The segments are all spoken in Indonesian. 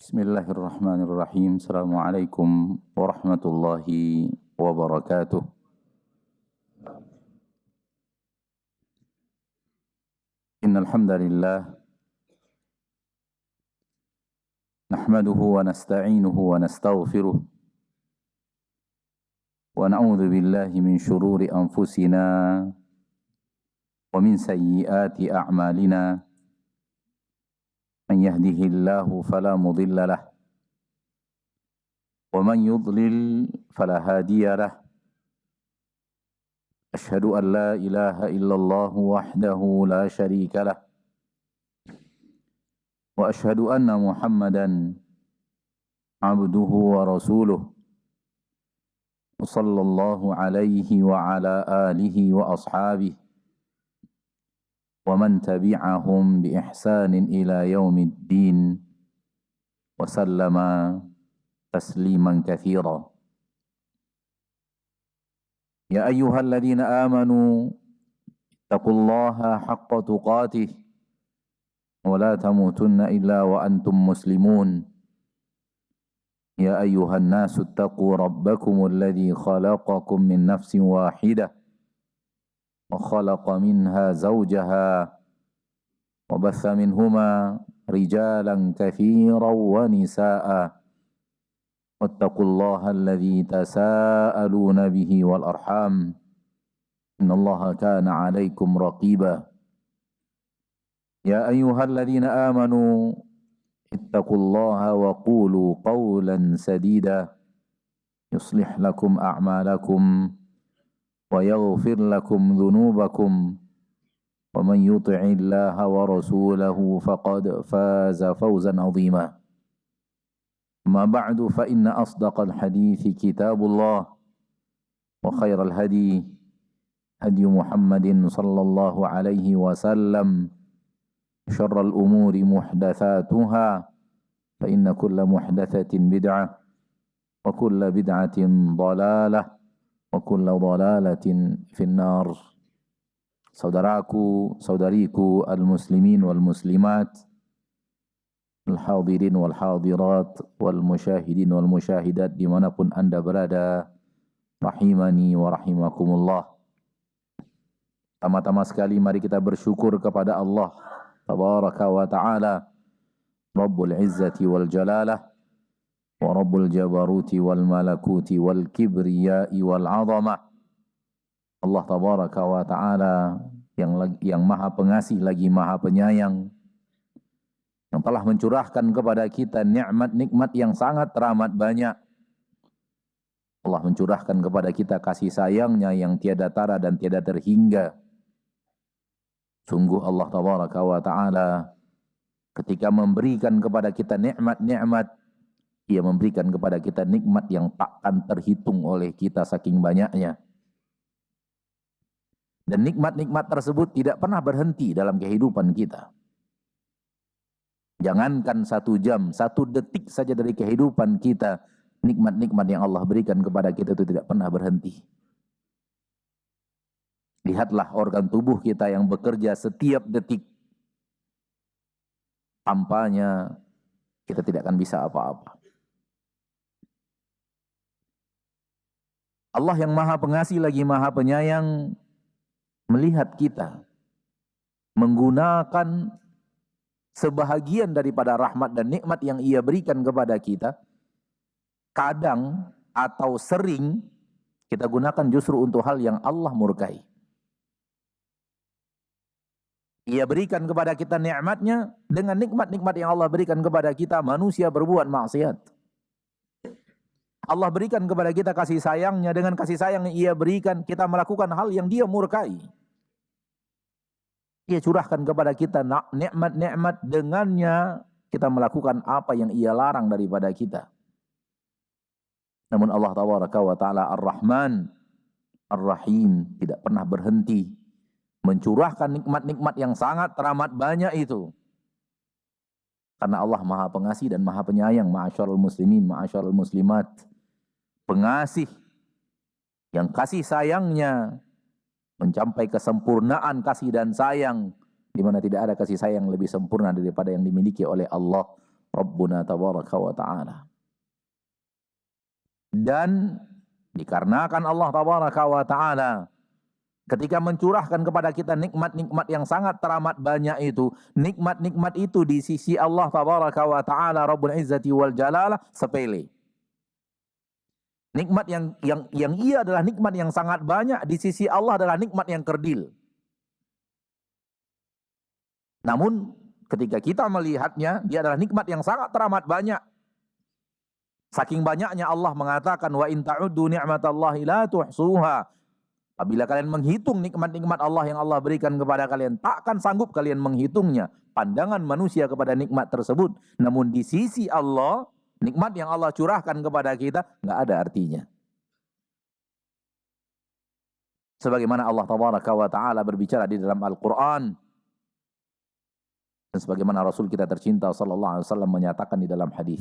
Bismillahirrahmanirrahim. Assalamualaikum warahmatullahi wabarakatuh. Innal hamdalillah nahmaduhu wa nasta'inuhu wa nastaghfiruh wa na'udzu billahi min shururi anfusina wa min sayyiati a'malina. Man yahdihillahu fala mudilla lah wa man yudlil fala hadiya lah. Asyhadu an la ilaha illallah wahdahu la syarika lah wa asyhadu anna Muhammadan abduhu wa rasuluh sallallahu alaihi wa ala alihi wa ashabihi wa man tabi'ahum bi ihsanin ila yaumiddin wa sallama tasliman katsira. Ya ayyuhalladzina amanu taqullaha haqqa tuqatih wa la tamutunna illa wa antum muslimun. Ya ayyuhan nasu taqu rabbakumul ladzi khalaqakum min nafsin wahidah وخلق منها زوجها وبث منهما رجالا كثيرا ونساء واتقوا الله الذي تساءلون به والأرحام إن الله كان عليكم رقيبا. يا أيها الذين آمنوا اتقوا الله وقولوا قولا سديدا يصلح لكم أعمالكم ويغفر لكم ذنوبكم ومن يطع الله ورسوله فقد فاز فوزا عظيما. أما بعد فإن أصدق الحديث كتاب الله وخير الهدي هدي محمد صلى الله عليه وسلم شر الأمور محدثاتها فإن كل محدثة بدعة وكل بدعة ضلالة wa kullu dhalalatin finnar. Saudaraku, saudariku al-muslimin wal muslimat, al-hadirin wal hadirat, wal musyahidin wal musyahidat dimanapun anda berada, rahimani wa rahimakumullah. Tama-tama sekali mari kita bersyukur kepada Allah tabaraka wa ta'ala, Rabbul Izzati wal Jalalah wa Rabbul Jabaruti wal Malakuti wal Kibriyai wal Azamah. Allah tabaraka wa ta'ala yang maha pengasih lagi maha penyayang, yang telah mencurahkan kepada kita nikmat-nikmat yang sangat teramat banyak. Allah mencurahkan kepada kita kasih sayangnya yang tiada tara dan tiada terhingga. Sungguh Allah tabaraka wa ta'ala ketika memberikan kepada kita nikmat-nikmat, Ia memberikan kepada kita nikmat yang takkan terhitung oleh kita saking banyaknya. Dan nikmat-nikmat tersebut tidak pernah berhenti dalam kehidupan kita. Jangankan 1 jam, 1 detik saja dari kehidupan kita, nikmat-nikmat yang Allah berikan kepada kita itu tidak pernah berhenti. Lihatlah organ tubuh kita yang bekerja setiap detik. Tanpanya kita tidak akan bisa apa-apa. Allah yang maha pengasih lagi maha penyayang melihat kita menggunakan sebahagian daripada rahmat dan nikmat yang Ia berikan kepada kita. Kadang atau sering kita gunakan justru untuk hal yang Allah murkai. Ia berikan kepada kita nikmatnya, dengan nikmat-nikmat yang Allah berikan kepada kita manusia berbuat maksiat. Allah berikan kepada kita kasih sayangnya, dengan kasih sayang yang Ia berikan kita melakukan hal yang Dia murkai. Ia curahkan kepada kita nikmat-nikmat, dengannya kita melakukan apa yang Ia larang daripada kita. Namun Allah tabaraka wa ta'ala Ar-Rahman Ar-Rahim tidak pernah berhenti mencurahkan nikmat-nikmat yang sangat teramat banyak itu. Karena Allah maha pengasih dan maha penyayang. Ma'asyarul muslimin, ma'asyarul muslimat. Pengasih yang kasih sayangnya mencapai kesempurnaan kasih dan sayang, di mana tidak ada kasih sayang lebih sempurna daripada yang dimiliki oleh Allah Rabbuna tabaraka wa ta'ala. Dan dikarenakan Allah tabaraka wa ta'ala ketika mencurahkan kepada kita nikmat-nikmat yang sangat teramat banyak itu, nikmat-nikmat itu di sisi Allah tabaraka wa ta'ala Rabbul Izzati wal Jalalah sepele. Nikmat yang ia adalah nikmat yang sangat banyak, di sisi Allah adalah nikmat yang kerdil. Namun ketika kita melihatnya, dia adalah nikmat yang sangat teramat banyak. Saking banyaknya Allah mengatakan, wa in ta'uddu ni'matallahi la tuhsuha. Apabila kalian menghitung nikmat-nikmat Allah yang Allah berikan kepada kalian, takkan sanggup kalian menghitungnya. Pandangan manusia kepada nikmat tersebut. Namun di sisi Allah, nikmat yang Allah curahkan kepada kita, nggak ada artinya. Sebagaimana Allah tabaraka wa ta'ala berbicara di dalam Al-Quran. Dan sebagaimana Rasul kita tercinta sallallahu alaihi wasallam menyatakan di dalam hadis.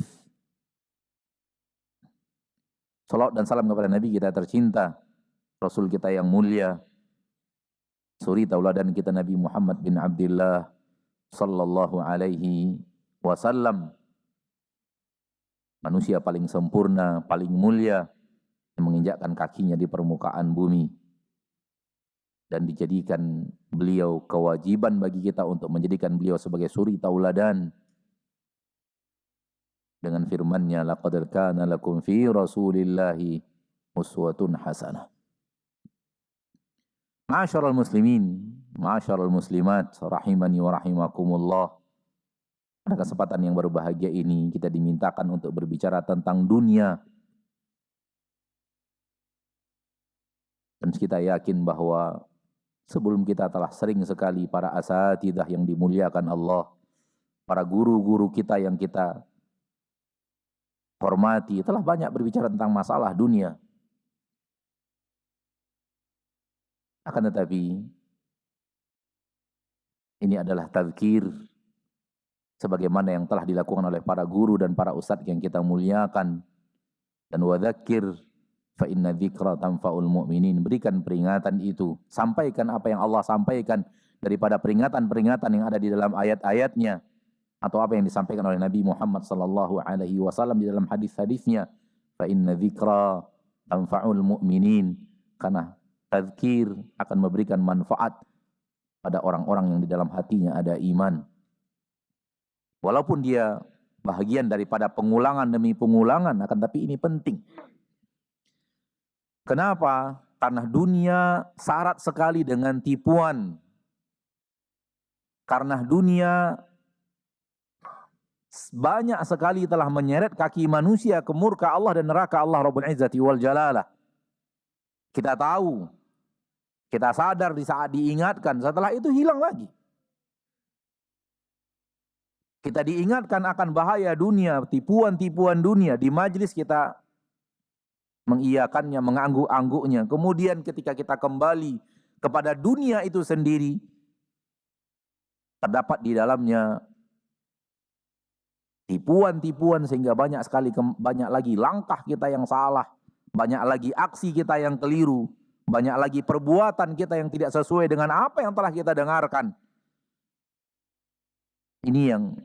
Salawat dan salam kepada Nabi kita tercinta, Rasul kita yang mulia, suri tauladan kita Nabi Muhammad bin Abdullah sallallahu alaihi wasallam. Manusia paling sempurna, paling mulia yang menginjakkan kakinya di permukaan bumi. Dan dijadikan beliau kewajiban bagi kita untuk menjadikan beliau sebagai suri tauladan. Dengan firman-Nya, laqad kana lakum fi Rasulillahi uswatun hasanah. Ma'asyiral muslimin, ma'asyiral muslimat, rahimani wa rahimakumullah. Pada kesempatan yang berbahagia ini kita dimintakan untuk berbicara tentang dunia. Dan kita yakin bahwa sebelum kita telah sering sekali para asatidzah yang dimuliakan Allah, para guru-guru kita yang kita hormati, telah banyak berbicara tentang masalah dunia. Akan tetapi, ini adalah tazkir, sebagaimana yang telah dilakukan oleh para guru dan para ustadz yang kita muliakan. Dan wadzakir fa inna dzikra tanfa'ul mu'minin. Berikan peringatan itu, sampaikan apa yang Allah sampaikan daripada peringatan-peringatan yang ada di dalam ayat-ayatnya, atau apa yang disampaikan oleh Nabi Muhammad sallallahu alaihi wasallam di dalam hadis-hadisnya. Fa inna dzikra tanfa'ul mu'minin. Karena tazkir akan memberikan manfaat pada orang-orang yang di dalam hatinya ada iman. Walaupun dia bahagian daripada pengulangan demi pengulangan, akan tapi ini penting. Kenapa? Karena dunia syarat sekali dengan tipuan. Karena dunia banyak sekali telah menyeret kaki manusia ke murka Allah dan neraka Allah Rabbul Izzati wal Jalalah. Kita tahu, kita sadar di saat diingatkan, setelah itu hilang lagi. Kita diingatkan akan bahaya dunia, tipuan-tipuan dunia. Di majlis kita mengiyakannya, mengangguk-angguknya. Kemudian ketika kita kembali kepada dunia itu sendiri, terdapat di dalamnya tipuan-tipuan sehingga banyak lagi langkah kita yang salah, banyak lagi aksi kita yang keliru, banyak lagi perbuatan kita yang tidak sesuai dengan apa yang telah kita dengarkan. Ini yang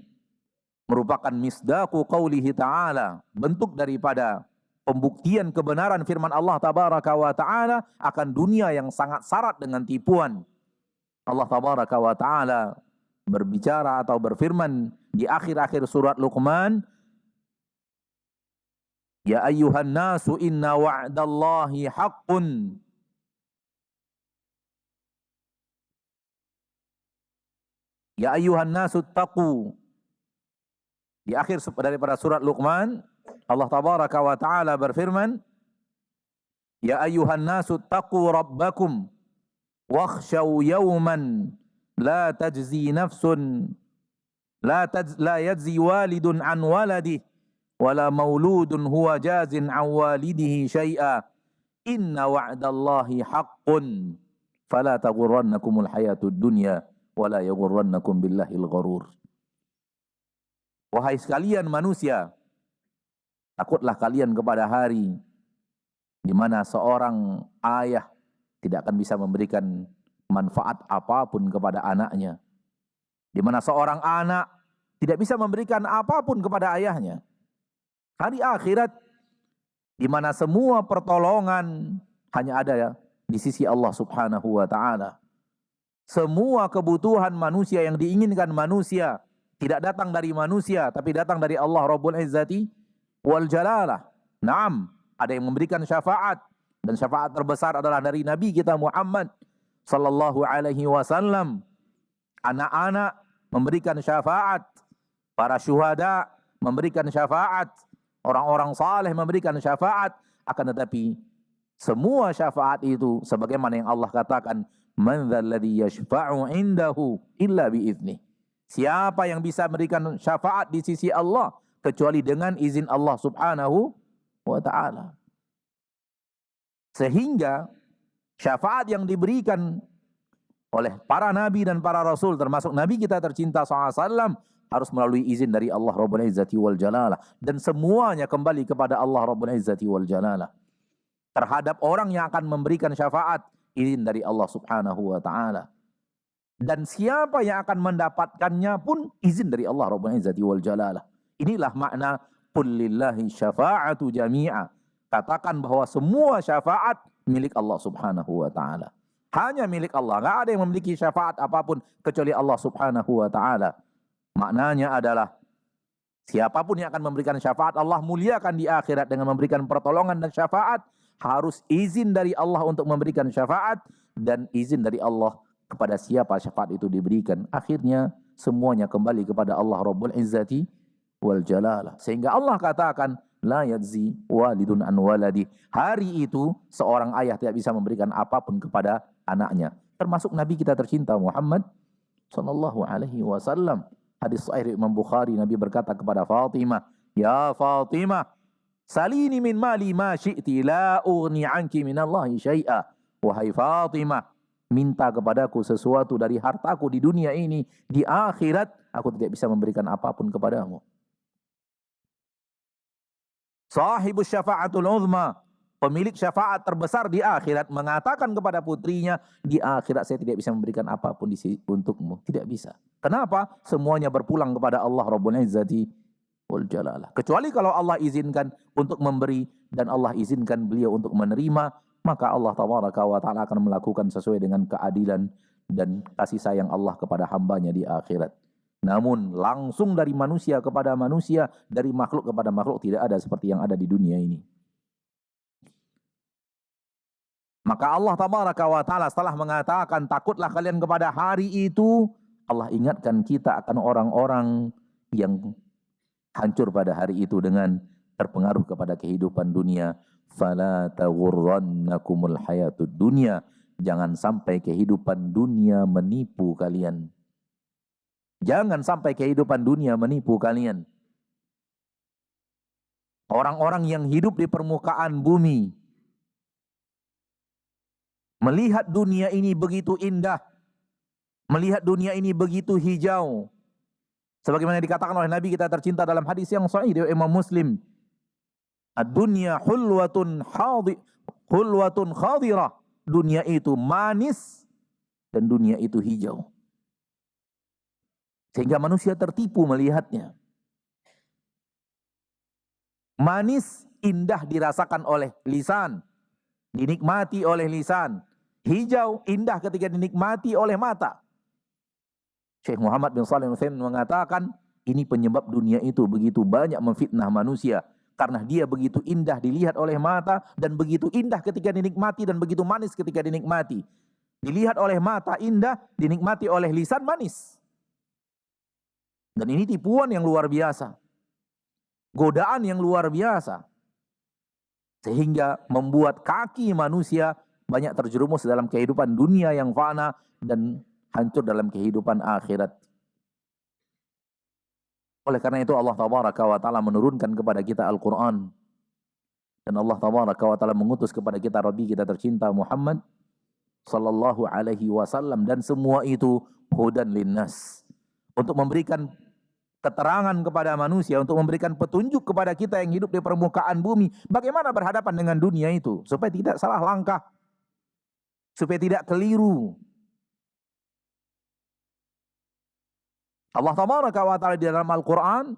merupakan misdaqu qaulihi ta'ala, bentuk daripada pembuktian kebenaran firman Allah tabaraka wa ta'ala akan dunia yang sangat syarat dengan tipuan. Allah tabaraka wa ta'ala berbicara atau berfirman di akhir-akhir surat Luqman, ya ayyuhan nasu inna wa'dallahi haqqun. Ya ayyuhan nasu taqu. Di akhir daripada surat Luqman, Allah tabaraka wa ta'ala berfirman, ya ayyuhan nasu taqu rabbakum wakhshaw yawman la tajzi nafsun la yajzi walidun an waladih wala mauludun huwa jazin an walidihi syai'a inna wa'dallahi haqqun fala taghurrannakumul hayatud dunya wala yaghurrannakum billahil gharur. Wahai sekalian manusia, takutlah kalian kepada hari di mana seorang ayah tidak akan bisa memberikan manfaat apapun kepada anaknya. Di mana seorang anak tidak bisa memberikan apapun kepada ayahnya. Hari akhirat di mana semua pertolongan hanya ada ya di sisi Allah Subhanahu wa taala. Semua kebutuhan manusia yang diinginkan manusia tidak datang dari manusia tapi datang dari Allah Rabbul Izzati wal Jalalah. Naam, ada yang memberikan syafaat dan syafaat terbesar adalah dari Nabi kita Muhammad sallallahu alaihi wasallam. Anak-anak memberikan syafaat, para syuhada memberikan syafaat, orang-orang saleh memberikan syafaat, akan tetapi semua syafaat itu sebagaimana yang Allah katakan, man dzalladzi yashfa'u indahu illa biidznih. Siapa yang bisa memberikan syafaat di sisi Allah kecuali dengan izin Allah Subhanahu wa taala. Sehingga syafaat yang diberikan oleh para nabi dan para rasul termasuk nabi kita tercinta SAW harus melalui izin dari Allah Rabbul Izzati wal Jalalah, dan semuanya kembali kepada Allah Rabbul Izzati wal Jalalah. Terhadap orang yang akan memberikan syafaat, izin dari Allah Subhanahu wa taala. Dan siapa yang akan mendapatkannya pun izin dari Allah Rabbul Izzati wal Jalalah. Inilah makna qul lillahi syafa'atu jami'a. Katakan bahwa semua syafaat milik Allah Subhanahu wa taala. Hanya milik Allah. Enggak ada yang memiliki syafaat apapun kecuali Allah Subhanahu wa taala. Maknanya adalah siapapun yang akan memberikan syafaat, Allah muliakan di akhirat dengan memberikan pertolongan dan syafaat. Harus izin dari Allah untuk memberikan syafaat, dan izin dari Allah kepada siapa syafaat itu diberikan. Akhirnya semuanya kembali kepada Allah Rabbul Izzati wal Jalalah. Sehingga Allah katakan, la yajzi walidun an waladi. Hari itu seorang ayah tidak bisa memberikan apapun kepada anaknya. Termasuk Nabi kita tercinta Muhammad sallallahu alaihi wasallam. Hadis sahih Imam Bukhari, Nabi berkata kepada Fatimah, ya Fatimah, salini min mali ma syi'ti la ughni anki minallahi syai'a. Wahai Fatimah, minta kepadaku sesuatu dari hartaku di dunia ini, di akhirat aku tidak bisa memberikan apapun kepadamu. Sahibus syafa'atul uzma, pemilik syafaat terbesar di akhirat, mengatakan kepada putrinya, di akhirat saya tidak bisa memberikan apapun untukmu. Tidak bisa. Kenapa? Semuanya berpulang kepada Allah Rabbul Izzati wal Jalalah. Kecuali kalau Allah izinkan untuk memberi dan Allah izinkan beliau untuk menerima, maka Allah Tabaraka wa Ta'ala akan melakukan sesuai dengan keadilan dan kasih sayang Allah kepada hambanya di akhirat. Namun langsung dari manusia kepada manusia, dari makhluk kepada makhluk, tidak ada seperti yang ada di dunia ini. Maka Allah Tabaraka wa Ta'ala setelah mengatakan takutlah kalian kepada hari itu, Allah ingatkan kita akan orang-orang yang hancur pada hari itu dengan terpengaruh kepada kehidupan dunia. Fala taghurrannakumul hayatud dunya. Jangan sampai kehidupan dunia menipu kalian. Jangan sampai kehidupan dunia menipu kalian. Orang-orang yang hidup di permukaan bumi melihat dunia ini begitu indah, melihat dunia ini begitu hijau. Sebagaimana dikatakan oleh Nabi kita tercinta dalam hadis yang sahih dari Imam Muslim, ad-dunya hulwatun khadirah. Dunia itu manis dan dunia itu hijau. Sehingga manusia tertipu melihatnya. Manis, indah dirasakan oleh lisan, dinikmati oleh lisan. Hijau, indah ketika dinikmati oleh mata. Syekh Muhammad bin Shalih Al-Utsaimin mengatakan, ini penyebab dunia itu begitu banyak memfitnah manusia. Karena dia begitu indah dilihat oleh mata, dan begitu indah ketika dinikmati, dan begitu manis ketika dinikmati. Dilihat oleh mata indah, dinikmati oleh lisan manis. Dan ini tipuan yang luar biasa. Godaan yang luar biasa. Sehingga membuat kaki manusia banyak terjerumus dalam kehidupan dunia yang fana dan hancur dalam kehidupan akhirat. Oleh karena itu Allah Tabaraka wa Ta'ala menurunkan kepada kita Al-Quran. Dan Allah Tabaraka wa Ta'ala mengutus kepada kita Rabbi kita tercinta Muhammad sallallahu alaihi wasallam. Dan semua itu hudan linnas. Untuk memberikan keterangan kepada manusia, untuk memberikan petunjuk kepada kita yang hidup di permukaan bumi, bagaimana berhadapan dengan dunia itu, supaya tidak salah langkah, supaya tidak keliru. Allah Tabaraka wa Ta'ala di dalam Al-Quran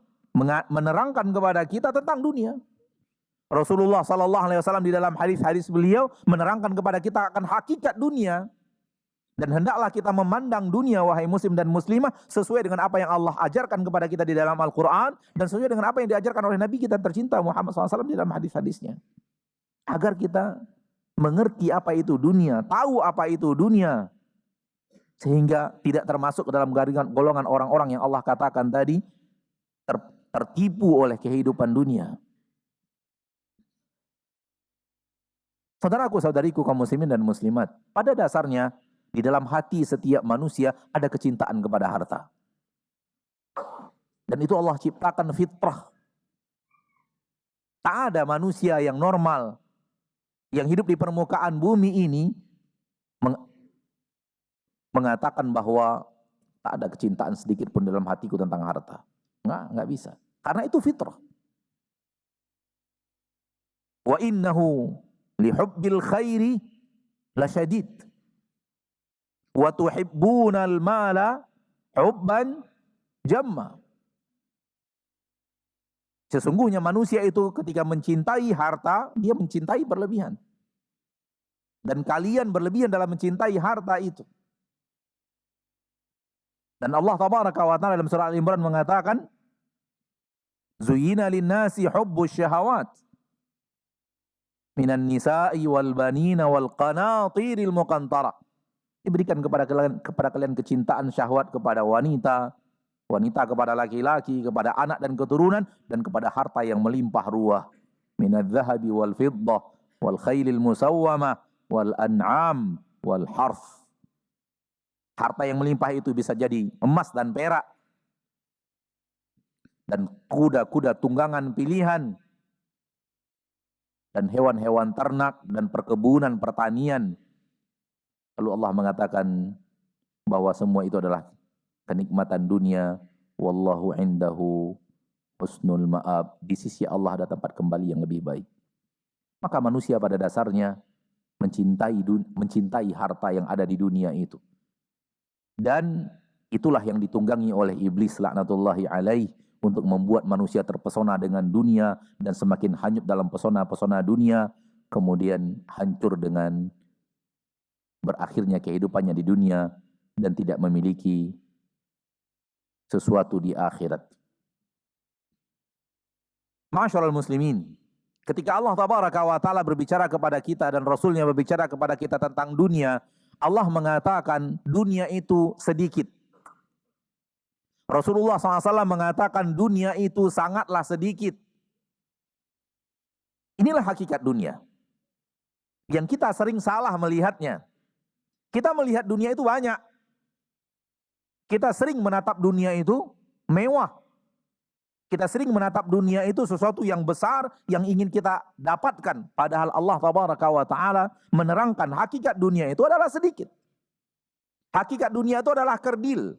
menerangkan kepada kita tentang dunia. Rasulullah Sallallahu Alaihi Wasallam di dalam hadis-hadis beliau menerangkan kepada kita akan hakikat dunia. Dan hendaklah kita memandang dunia, wahai muslim dan muslimah, sesuai dengan apa yang Allah ajarkan kepada kita di dalam Al-Quran, dan sesuai dengan apa yang diajarkan oleh Nabi kita tercinta Muhammad SAW di dalam hadis-hadisnya. Agar kita mengerti apa itu dunia, tahu apa itu dunia, sehingga tidak termasuk ke dalam golongan orang-orang yang Allah katakan tadi, tertipu oleh kehidupan dunia. Saudaraku, saudariku, kaum muslimin dan muslimat, pada dasarnya, di dalam hati setiap manusia ada kecintaan kepada harta. Dan itu Allah ciptakan fitrah. Tak ada manusia yang normal, yang hidup di permukaan bumi ini, mengatakan bahwa tak ada kecintaan sedikit pun dalam hatiku tentang harta. Enggak bisa. Karena itu fitrah. Wa innahu lihubbil khairi lasyadid. Wa tuhibbunal mala hubban jamma. Sesungguhnya manusia itu ketika mencintai harta, dia mencintai berlebihan. Dan kalian berlebihan dalam mencintai harta itu. Dan Allah Tabaraka wa Ta'ala dalam surah Al-Imran mengatakan, Zuyina linnasi hubbus syahawat minan nisa'i wal banina wal qanatiril muqantara. Diberikan kepada kalian kecintaan syahwat kepada wanita, wanita kepada laki-laki, kepada anak dan keturunan, dan kepada harta yang melimpah ruah. Minadz zahabi wal fiddah wal khailil musawwamah wal an'am wal harf. Harta yang melimpah itu bisa jadi emas dan perak, dan kuda-kuda tunggangan pilihan, dan hewan-hewan ternak, dan perkebunan pertanian. Lalu Allah mengatakan bahwa semua itu adalah kenikmatan dunia. Wallahu indahu husnul ma'ab. Di sisi Allah ada tempat kembali yang lebih baik. Maka manusia pada dasarnya mencintai harta yang ada di dunia itu. Dan itulah yang ditunggangi oleh iblis laknatullahi alaih untuk membuat manusia terpesona dengan dunia dan semakin hanyut dalam pesona-pesona dunia, kemudian hancur dengan berakhirnya kehidupannya di dunia dan tidak memiliki sesuatu di akhirat. Ma'asyiral muslimin, ketika Allah Tabaraka wa Ta'ala berbicara kepada kita dan Rasulnya berbicara kepada kita tentang dunia, Allah mengatakan dunia itu sedikit. Rasulullah SAW mengatakan dunia itu sangatlah sedikit. Inilah hakikat dunia yang kita sering salah melihatnya. Kita melihat dunia itu banyak. Kita sering menatap dunia itu mewah. Kita sering menatap dunia itu sesuatu yang besar yang ingin kita dapatkan. Padahal Allah Tabaraka wa Ta'ala menerangkan hakikat dunia itu adalah sedikit. Hakikat dunia itu adalah kerdil.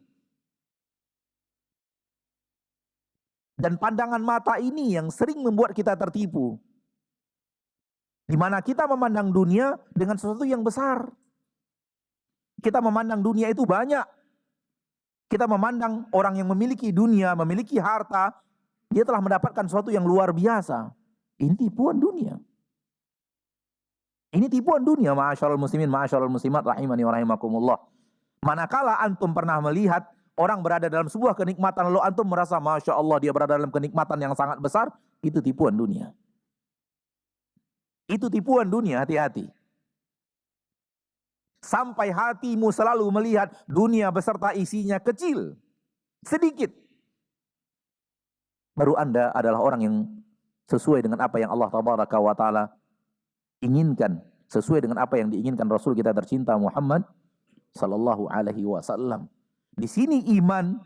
Dan pandangan mata ini yang sering membuat kita tertipu. Di mana kita memandang dunia dengan sesuatu yang besar. Kita memandang dunia itu banyak. Kita memandang orang yang memiliki dunia, memiliki harta, dia telah mendapatkan sesuatu yang luar biasa. Ini tipuan dunia. Ini tipuan dunia, ma'asyiral muslimin, ma'asyiral muslimat, rahimani wa rahimakumullah. Manakala antum pernah melihat orang berada dalam sebuah kenikmatan, lalu antum merasa, Masya Allah, dia berada dalam kenikmatan yang sangat besar, itu tipuan dunia. Itu tipuan dunia, hati-hati. Sampai hatimu selalu melihat dunia beserta isinya kecil, sedikit. Baru Anda adalah orang yang sesuai dengan apa yang Allah Tabaraka wa Ta'ala inginkan, sesuai dengan apa yang diinginkan Rasul kita tercinta Muhammad Sallallahu Alaihi Wasallam. Di sini iman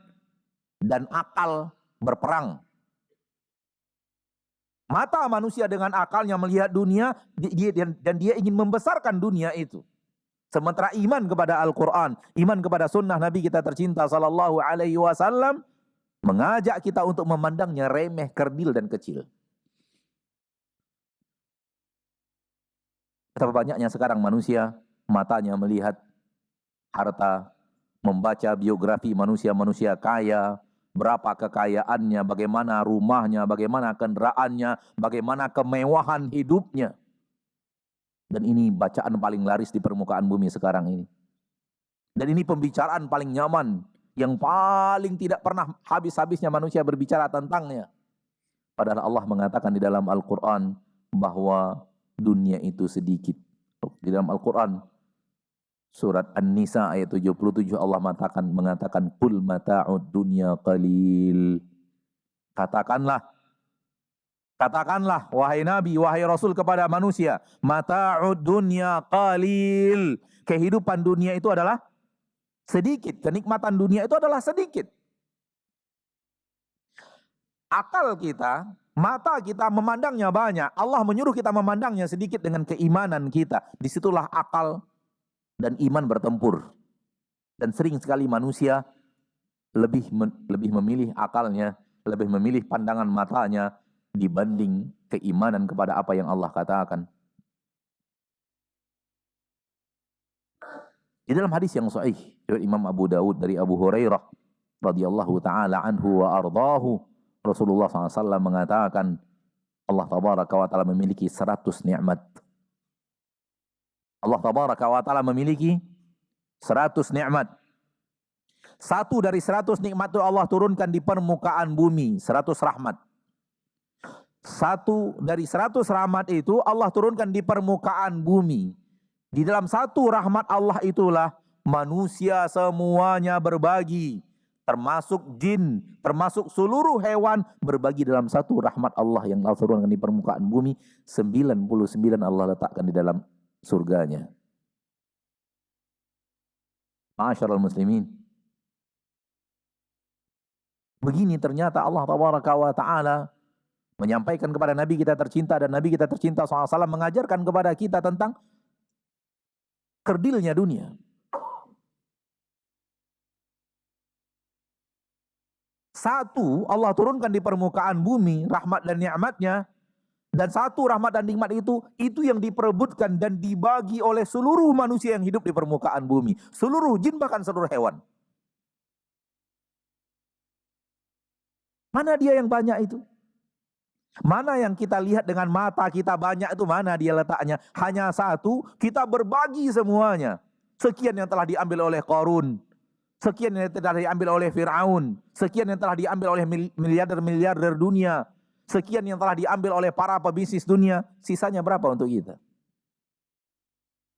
dan akal berperang. Mata manusia dengan akalnya melihat dunia, dan dia ingin membesarkan dunia itu. Sementara iman kepada Al-Quran, iman kepada sunnah Nabi kita tercinta Sallallahu Alaihi Wasallam, mengajak kita untuk memandangnya remeh, kerdil, dan kecil. Betapa banyaknya sekarang manusia matanya melihat harta, membaca biografi manusia-manusia kaya, berapa kekayaannya, bagaimana rumahnya, bagaimana kendaraannya, bagaimana kemewahan hidupnya. Dan ini bacaan paling laris di permukaan bumi sekarang ini. Dan ini pembicaraan paling nyaman, yang paling tidak pernah habis-habisnya manusia berbicara tentangnya. Padahal Allah mengatakan di dalam Al-Quran bahwa dunia itu sedikit. Di dalam Al-Quran, surat An-Nisa ayat 77 Allah mengatakan qul mata'ud dunya qalil. Katakanlah wahai Nabi, wahai Rasul kepada manusia, mata'ud dunya qalil. Kehidupan dunia itu adalah sedikit, kenikmatan dunia itu adalah sedikit. Akal kita, mata kita memandangnya banyak. Allah menyuruh kita memandangnya sedikit dengan keimanan kita. Disitulah akal dan iman bertempur. Dan sering sekali manusia lebih memilih akalnya, lebih memilih pandangan matanya dibanding keimanan kepada apa yang Allah katakan. Di dalam hadis yang sahih dari Imam Abu Dawud dari Abu Hurairah radhiyallahu taala anhu wa ardahu, Rasulullah SAW mengatakan Allah tabaraka wa taala memiliki 100 nikmat. Allah tabaraka wa taala memiliki 100 nikmat. Satu dari 100 nikmat itu Allah turunkan di permukaan bumi, 100 rahmat. Satu dari 100 rahmat itu Allah turunkan di permukaan bumi. Di dalam satu rahmat Allah itulah manusia semuanya berbagi. Termasuk jin, termasuk seluruh hewan berbagi dalam satu rahmat Allah yang Allah turunkan di permukaan bumi. 99 Allah letakkan di dalam surganya. Ma'asyiral muslimin. Begini ternyata Allah tabaraka wa ta'ala menyampaikan kepada Nabi kita tercinta, dan Nabi kita tercinta SAW mengajarkan kepada kita tentang kerdilnya dunia. Satu, Allah turunkan di permukaan bumi rahmat dan nikmatnya, dan satu rahmat dan nikmat itu yang diperebutkan dan dibagi oleh seluruh manusia yang hidup di permukaan bumi, seluruh jin bahkan seluruh hewan. Mana dia yang banyak itu? Mana yang kita lihat dengan mata kita banyak itu, mana dia letaknya? Hanya satu, kita berbagi semuanya. Sekian yang telah diambil oleh Qarun, sekian yang telah diambil oleh Fir'aun, sekian yang telah diambil oleh miliarder dunia, sekian yang telah diambil oleh para pebisnis dunia. Sisanya berapa untuk kita?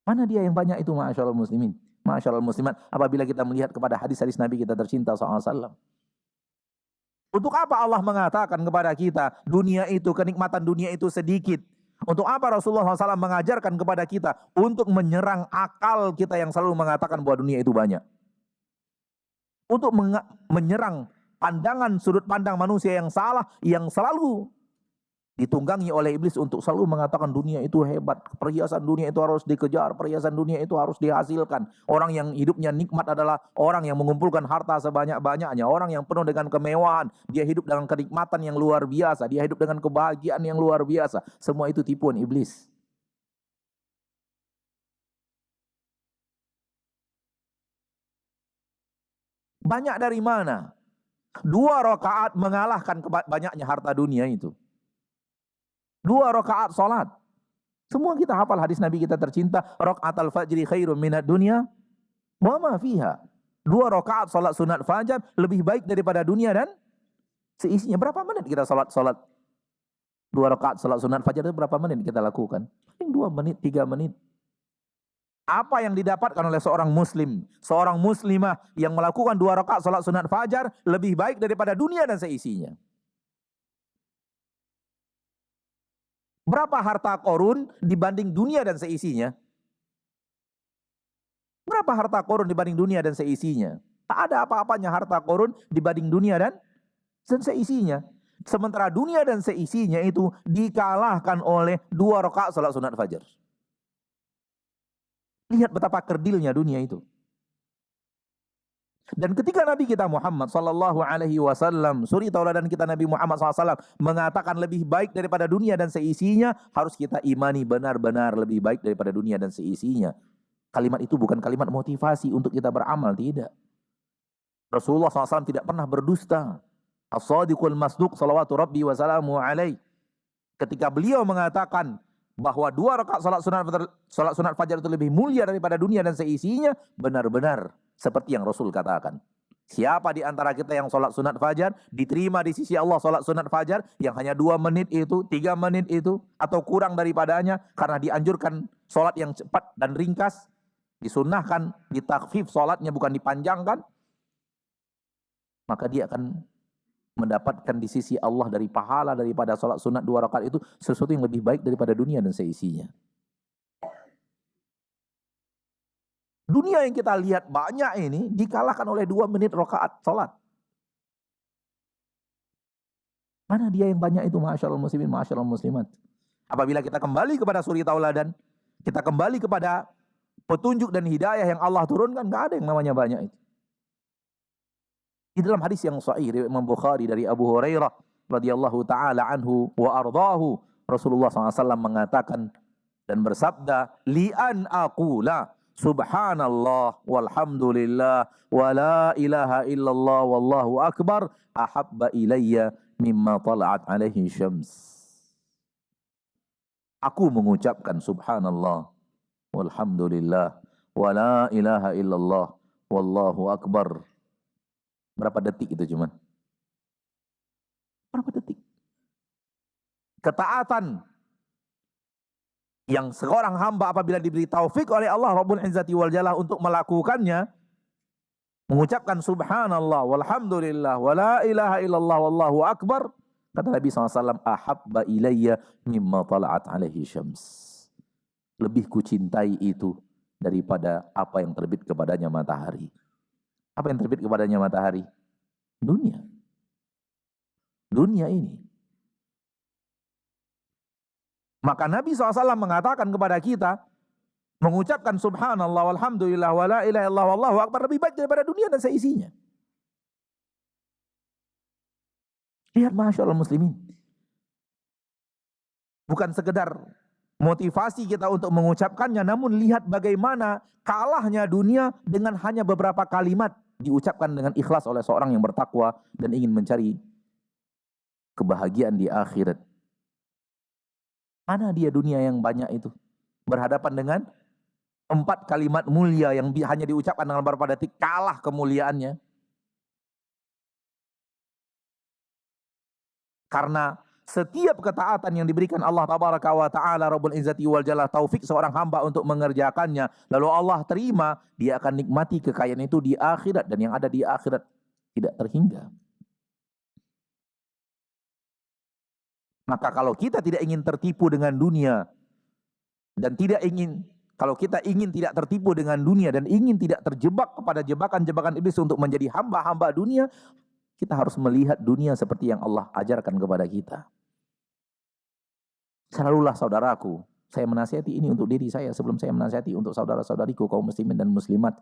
Mana dia yang banyak itu, ma'asyiral muslimin, ma'asyiral muslimat? Apabila kita melihat kepada hadis-hadis Nabi kita tercinta SAW. Untuk apa Allah mengatakan kepada kita dunia itu, kenikmatan dunia itu sedikit? Untuk apa Rasulullah SAW mengajarkan kepada kita untuk menyerang akal kita yang selalu mengatakan bahwa dunia itu banyak? Untuk menyerang pandangan, sudut pandang manusia yang salah, yang selalu ditunggangi oleh iblis untuk selalu mengatakan dunia itu hebat, perhiasan dunia itu harus dikejar, perhiasan dunia itu harus dihasilkan. Orang yang hidupnya nikmat adalah orang yang mengumpulkan harta sebanyak-banyaknya, orang yang penuh dengan kemewahan, dia hidup dengan kenikmatan yang luar biasa, dia hidup dengan kebahagiaan yang luar biasa. Semua itu tipuan iblis. Banyak dari mana? 2 rakaat mengalahkan banyaknya harta dunia itu. 2 rakaat salat. Semua kita hafal hadis Nabi kita tercinta, rakaatul fajri khairum minad dunya wa ma fiha. 2 rakaat salat sunat fajar lebih baik daripada dunia dan seisinya. Berapa menit kita salat 2 rakaat salat sunat fajar itu berapa menit kita lakukan? Paling 2 menit, 3 menit. Apa yang didapatkan oleh seorang muslim, seorang muslimah yang melakukan 2 rakaat salat sunat fajar lebih baik daripada dunia dan seisinya. Berapa harta Qarun dibanding dunia dan seisinya? Berapa harta Qarun dibanding dunia dan seisinya? Tak ada apa-apanya harta Qarun dibanding dunia dan seisinya. Sementara dunia dan seisinya itu dikalahkan oleh 2 rakaat salat sunat fajar. Lihat betapa kerdilnya dunia itu. Dan ketika Nabi kita Muhammad sallallahu alaihi wasallam, suri tauladan kita Nabi Muhammad SAW mengatakan lebih baik daripada dunia dan seisinya, harus kita imani benar-benar lebih baik daripada dunia dan seisinya. Kalimat itu bukan kalimat motivasi untuk kita beramal, tidak. Rasulullah SAW tidak pernah berdusta. As-Shadiqul Masduq salawatu rabbi wa salamu alaih. Ketika beliau mengatakan bahwa 2 rakaat salat sunat fajar itu lebih mulia daripada dunia dan seisinya, benar-benar seperti yang Rasul katakan. Siapa di antara kita yang salat sunat fajar diterima di sisi Allah salat sunat fajar yang hanya 2 menit itu, 3 menit itu atau kurang daripadanya, karena dianjurkan salat yang cepat dan ringkas, disunnahkan ditakhfif salatnya bukan dipanjangkan, maka dia akan mendapatkan di sisi Allah dari pahala daripada salat sunat 2 rakaat itu sesuatu yang lebih baik daripada dunia dan seisinya. Dunia yang kita lihat banyak ini dikalahkan oleh 2 menit rakaat salat. Mana dia yang banyak itu, masyaallah muslimin, masyaallah muslimat. Apabila kita kembali kepada suri tauladan, kita kembali kepada petunjuk dan hidayah yang Allah turunkan, enggak ada yang namanya banyak itu. Di dalam hadis yang sahih riwayat Imam Bukhari dari Abu Hurairah radhiyallahu taala anhu wa ardahu, Rasulullah SAW mengatakan dan bersabda, li'an aqula subhanallah walhamdulillah wa la ilaha illallah wallahu akbar ahabba ilayya mimma tala'at alaihi syams. Aku mengucapkan subhanallah walhamdulillah wa la ilaha illallah wallahu akbar. Berapa detik itu cuman? Berapa detik? Ketaatan yang seorang hamba apabila diberi taufik oleh Allah Rabbul Izzati wal Jalalah untuk melakukannya, mengucapkan subhanallah walhamdulillah wa la ilaha illallah wallahu akbar, kata Nabi SAW, ahabba ilayya mimma tala'at alaihi syams. Lebih kucintai itu daripada apa yang terbit kepadanya matahari. Apa yang terbit kepadanya matahari? Dunia. Dunia ini. Maka Nabi SAW mengatakan kepada kita, mengucapkan subhanallah walhamdulillah wa la ilaha illallah wallahu akbar lebih baik daripada dunia dan seisinya. Lihat masyaallah muslimin. Bukan sekedar motivasi kita untuk mengucapkannya, namun lihat bagaimana kalahnya dunia dengan hanya beberapa kalimat diucapkan dengan ikhlas oleh seorang yang bertakwa dan ingin mencari kebahagiaan di akhirat. Mana dia dunia yang banyak itu? Berhadapan dengan 4 kalimat mulia yang hanya diucapkan dengan beberapa detik, kalah kemuliaannya. Karena setiap ketaatan yang diberikan Allah Tabaraka wa Ta'ala Rabbul Izzati wal Jalalah, taufik seorang hamba untuk mengerjakannya, lalu Allah terima, dia akan nikmati kekayaan itu di akhirat, dan yang ada di akhirat tidak terhingga. Maka kalau kita tidak ingin tertipu dengan dunia, dan kalau kita ingin tidak tertipu dengan dunia dan ingin tidak terjebak kepada jebakan-jebakan iblis untuk menjadi hamba-hamba dunia, kita harus melihat dunia seperti yang Allah ajarkan kepada kita. Selalulah saudaraku, saya menasihati ini untuk diri saya sebelum saya menasihati untuk saudara-saudariku kaum muslimin dan muslimat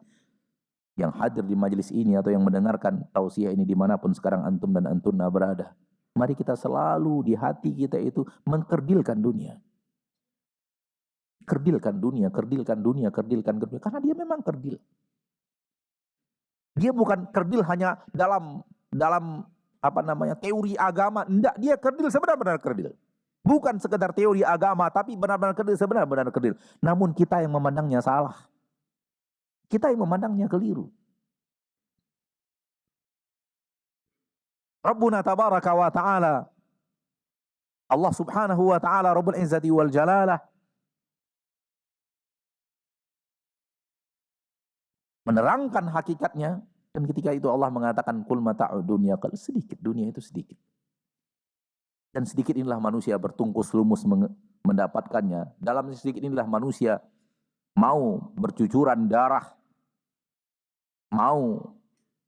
yang hadir di majelis ini atau yang mendengarkan tausiah ini dimanapun sekarang antum dan antunna berada. Mari kita selalu di hati kita itu mengkerdilkan dunia. Kerdilkan dunia, kerdilkan dunia, kerdilkan dunia. Karena dia memang kerdil. Dia bukan kerdil hanya dalam teori agama. Enggak, dia kerdil sebenar-benar kerdil. Bukan sekedar teori agama, tapi benar-benar kerdil, sebenar-benar kerdil. Namun kita yang memandangnya salah. Kita yang memandangnya keliru. Rabbuna tabaraka wa ta'ala, Allah subhanahu wa ta'ala Rabbul Izzati wal Jalalah, menerangkan hakikatnya, dan ketika itu Allah mengatakan qul mata'ud dunya qal, sedikit dunia itu sedikit. Dan sedikit inilah manusia bertungkus lumus mendapatkannya. Dalam sedikit inilah manusia mau bercucuran darah, mau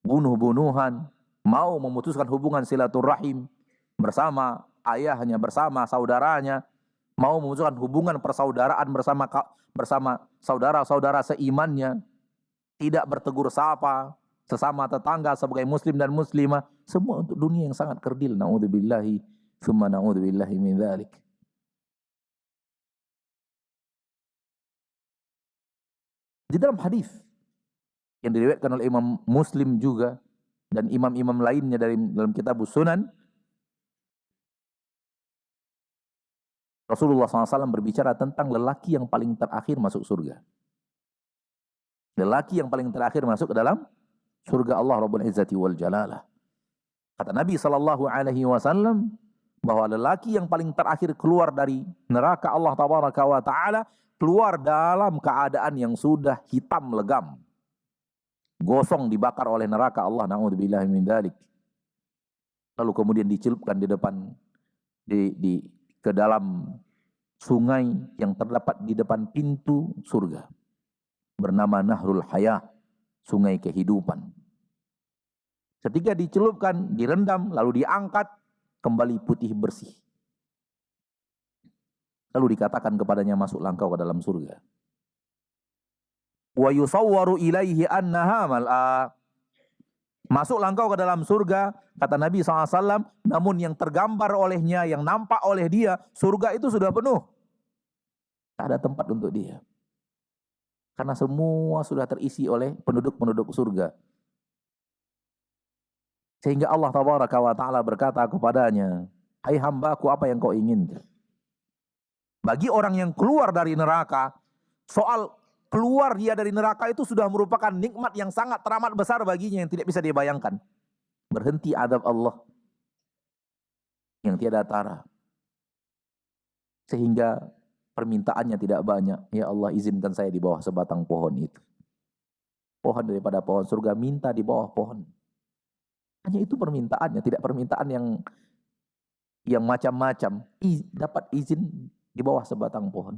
bunuh-bunuhan, mau memutuskan hubungan silaturahim bersama ayahnya, bersama saudaranya, mau memutuskan hubungan persaudaraan bersama saudara-saudara seimannya, tidak bertegur sapa sesama tetangga sebagai muslim dan muslimah, semua untuk dunia yang sangat kerdil. Na'udzubillahi tsumma na'udzubillahi min dzalik. Di dalam hadis yang diriwayatkan oleh Imam Muslim juga, dan imam-imam lainnya dalam kitab Sunan, Rasulullah SAW berbicara tentang lelaki yang paling terakhir masuk surga. Lelaki yang paling terakhir masuk ke dalam surga Allah Rabbul Izzati wal Jalalah. Kata Nabi SAW bahwa lelaki yang paling terakhir keluar dari neraka Allah Tabaraka wa Ta'ala, keluar dalam keadaan yang sudah hitam legam, gosong dibakar oleh neraka Allah, na'udzubillahi min dzalik. Lalu kemudian dicelupkan di depan ke dalam sungai yang terdapat di depan pintu surga, bernama Nahrul Haya, sungai kehidupan. Ketika dicelupkan, direndam, lalu diangkat, kembali putih bersih. Lalu dikatakan kepadanya, masuklah engkau ke dalam surga. Wa yusawwaru ilaihi annaha mal'a. Masuklah engkau ke dalam surga, kata Nabi SAW, namun yang tergambar olehnya, yang nampak oleh dia, surga itu sudah penuh. Tak ada tempat untuk dia. Karena semua sudah terisi oleh penduduk-penduduk surga. Sehingga Allah Tabaraka wa Ta'ala berkata kepadanya, hai hambaku, apa yang kau inginkan? Bagi orang yang keluar dari neraka, soal keluar dia dari neraka itu sudah merupakan nikmat yang sangat teramat besar baginya yang tidak bisa dia bayangkan. Berhenti azab Allah yang tiada tara. Sehingga permintaannya tidak banyak. Ya Allah, izinkan saya di bawah sebatang pohon itu. Pohon daripada pohon surga, minta di bawah pohon. Hanya itu permintaannya, tidak permintaan yang macam-macam. Dapat izin di bawah sebatang pohon.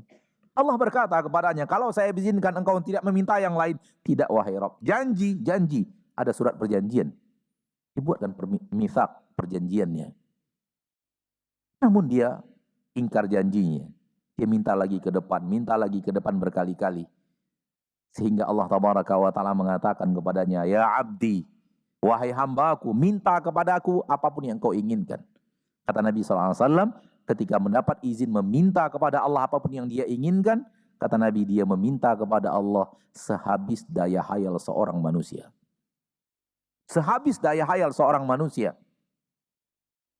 Allah berkata kepadanya, kalau saya izinkan engkau tidak meminta yang lain. Tidak, wahai Rabb. Janji. Ada surat perjanjian. Dibuatkan mithaq, perjanjiannya. Namun dia ingkar janjinya. Dia minta lagi ke depan berkali-kali. Sehingga Allah Tabaraka wa Ta'ala mengatakan kepadanya, ya abdi, wahai hambaku, minta kepadaku apapun yang kau inginkan. Kata Nabi SAW, ketika mendapat izin meminta kepada Allah apapun yang dia inginkan, kata Nabi, dia meminta kepada Allah sehabis daya hayal seorang manusia. Sehabis daya hayal seorang manusia.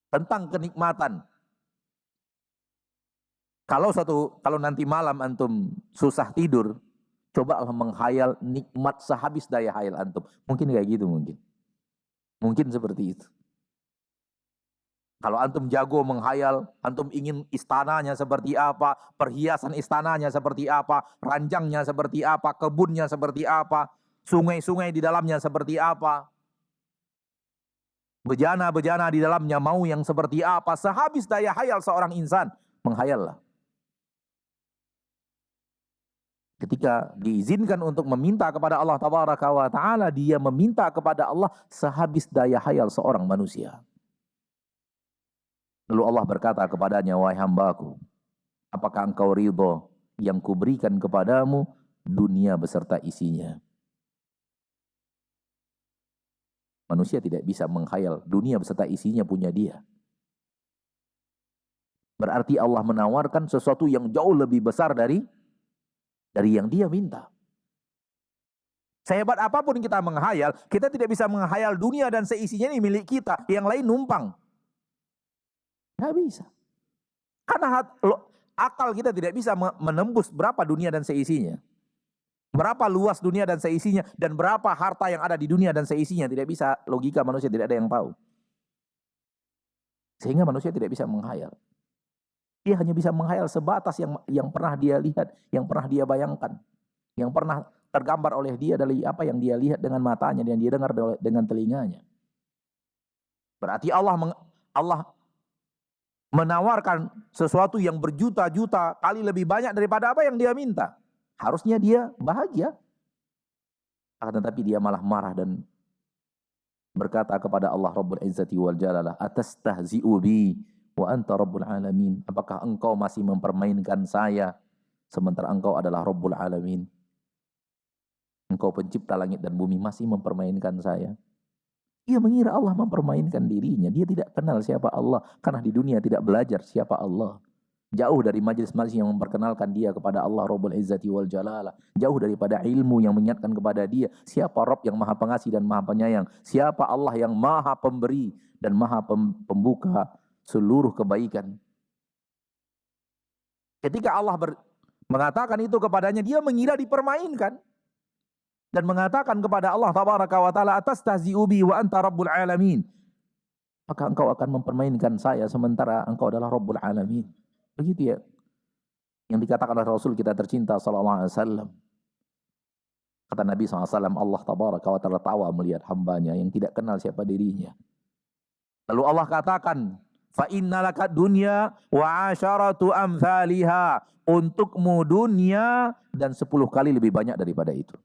Tentang kenikmatan. Kalau nanti malam antum susah tidur, coba menghayal nikmat sehabis daya hayal antum. Mungkin kayak gitu mungkin. Mungkin seperti itu. Kalau antum jago menghayal, antum ingin istananya seperti apa, perhiasan istananya seperti apa, ranjangnya seperti apa, kebunnya seperti apa, sungai-sungai di dalamnya seperti apa, bejana-bejana di dalamnya mau yang seperti apa, sehabis daya hayal seorang insan, menghayallah. Ketika diizinkan untuk meminta kepada Allah Tabaraka wa Ta'ala, dia meminta kepada Allah sehabis daya hayal seorang manusia. Lalu Allah berkata kepadanya, wahai hambaku, apakah engkau ridho yang kuberikan kepadamu dunia beserta isinya? Manusia tidak bisa menghayal dunia beserta isinya punya dia. Berarti Allah menawarkan sesuatu yang jauh lebih besar dari yang dia minta. Sehebat apapun kita menghayal, kita tidak bisa menghayal dunia dan seisinya ini milik kita, yang lain numpang. Nggak bisa. Karena akal kita tidak bisa menembus berapa dunia dan seisinya. Berapa luas dunia dan seisinya, dan berapa harta yang ada di dunia dan seisinya. Tidak bisa, logika manusia tidak ada yang tahu. Sehingga manusia tidak bisa menghayal. Dia hanya bisa menghayal sebatas yang pernah dia lihat, yang pernah dia bayangkan, yang pernah tergambar oleh dia dari apa yang dia lihat dengan matanya, dan dia dengar dengan telinganya. Berarti Allah menawarkan sesuatu yang berjuta-juta kali lebih banyak daripada apa yang dia minta. Harusnya dia bahagia. Akan tetapi dia malah marah dan berkata kepada Allah Rabbul Izzati wal Jalalah, atastahzi'u bi wa anta Rabbul Alamin. Apakah engkau masih mempermainkan saya sementara engkau adalah Rabbul Alamin? Engkau pencipta langit dan bumi masih mempermainkan saya. Dia mengira Allah mempermainkan dirinya. Dia tidak kenal siapa Allah. Karena di dunia tidak belajar siapa Allah. Jauh dari majlis-majlis yang memperkenalkan dia kepada Allah Rabbul Izzati wal Jalalah. Jauh daripada ilmu yang mengingatkan kepada dia siapa Rabb yang maha pengasih dan maha penyayang. Siapa Allah yang maha pemberi dan maha pembuka seluruh kebaikan. Ketika Allah mengatakan itu kepadanya, dia mengira dipermainkan. Dan mengatakan kepada Allah Tabaraka wa Ta'ala, atastahzi'u bi wa anta Rabbul Alamin. Maka engkau akan mempermainkan saya sementara engkau adalah Rabbul Alamin. Begitu ya. Yang dikatakan oleh Rasul kita tercinta sallallahu alaihi wasallam. Kata Nabi SAW, Allah Tabaraka wa Ta'ala tawa melihat hambanya yang tidak kenal siapa dirinya. Lalu Allah katakan, fa innalaka dunya wa asharatu amthaliha. Untukmu dunia dan 10 kali lebih banyak daripada itu.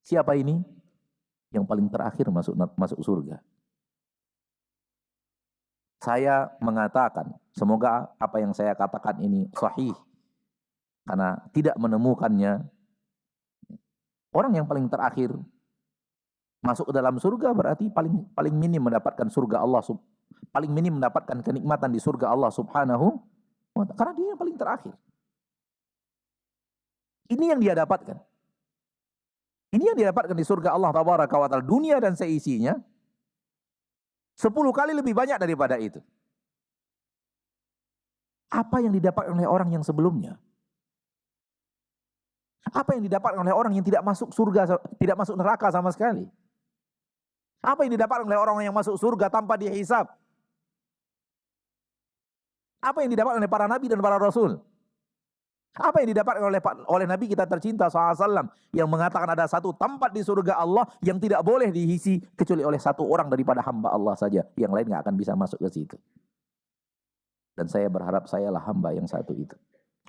Siapa ini? Yang paling terakhir masuk surga. Saya mengatakan, semoga apa yang saya katakan ini sahih. Karena tidak menemukannya. Orang yang paling terakhir masuk ke dalam surga berarti paling minim mendapatkan surga Allah. Paling minim mendapatkan kenikmatan di surga Allah subhanahu wa ta'ala. Karena dia yang paling terakhir. Ini yang dia dapatkan. Ini yang dia dapatkan di surga Allah Tabaraka wa Ta'ala. Dunia dan seisinya 10 kali lebih banyak daripada itu. Apa yang didapatkan oleh orang yang sebelumnya? Apa yang didapatkan oleh orang yang tidak masuk surga, tidak masuk neraka sama sekali? Apa yang didapatkan oleh orang yang masuk surga tanpa dihisab? Apa yang didapatkan oleh para nabi dan para rasul? Apa yang didapatkan oleh Nabi kita tercinta SAW yang mengatakan ada satu tempat di surga Allah yang tidak boleh diisi kecuali oleh satu orang daripada hamba Allah saja. Yang lain nggak akan bisa masuk ke situ. Dan saya berharap sayalah hamba yang satu itu.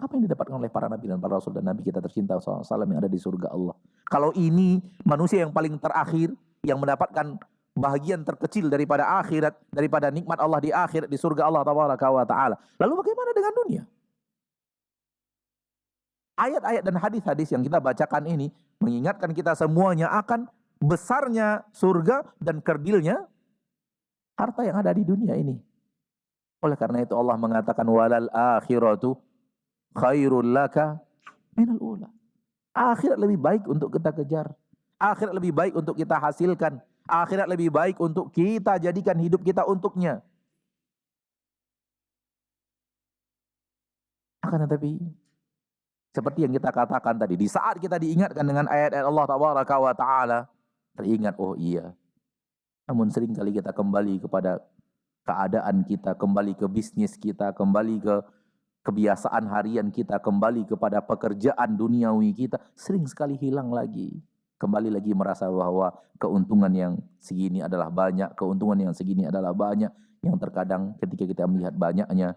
Apa yang didapatkan oleh para nabi dan para rasul dan Nabi kita tercinta SAW yang ada di surga Allah. Kalau ini manusia yang paling terakhir yang mendapatkan bahagian terkecil daripada akhirat, daripada nikmat Allah di akhirat di surga Allah Tabaraka wa Ta'ala. Lalu bagaimana dengan dunia? Ayat-ayat dan hadis-hadis yang kita bacakan ini mengingatkan kita semuanya akan besarnya surga dan kerdilnya harta yang ada di dunia ini. Oleh karena itu Allah mengatakan walal akhiratu khairul laka minal ula. Akhirat lebih baik untuk kita kejar. Akhirat lebih baik untuk kita hasilkan. Akhirat lebih baik untuk kita jadikan hidup kita untuknya. Akan tetapi seperti yang kita katakan tadi, di saat kita diingatkan dengan ayat-ayat Allah Tabaraka wa Ta'ala, teringat, oh iya. Namun seringkali kita kembali kepada keadaan kita, kembali ke bisnis kita, kembali ke kebiasaan harian kita, kembali kepada pekerjaan duniawi kita, sering sekali hilang lagi. Kembali lagi merasa bahwa keuntungan yang segini adalah banyak, keuntungan yang segini adalah banyak, yang terkadang ketika kita melihat banyaknya,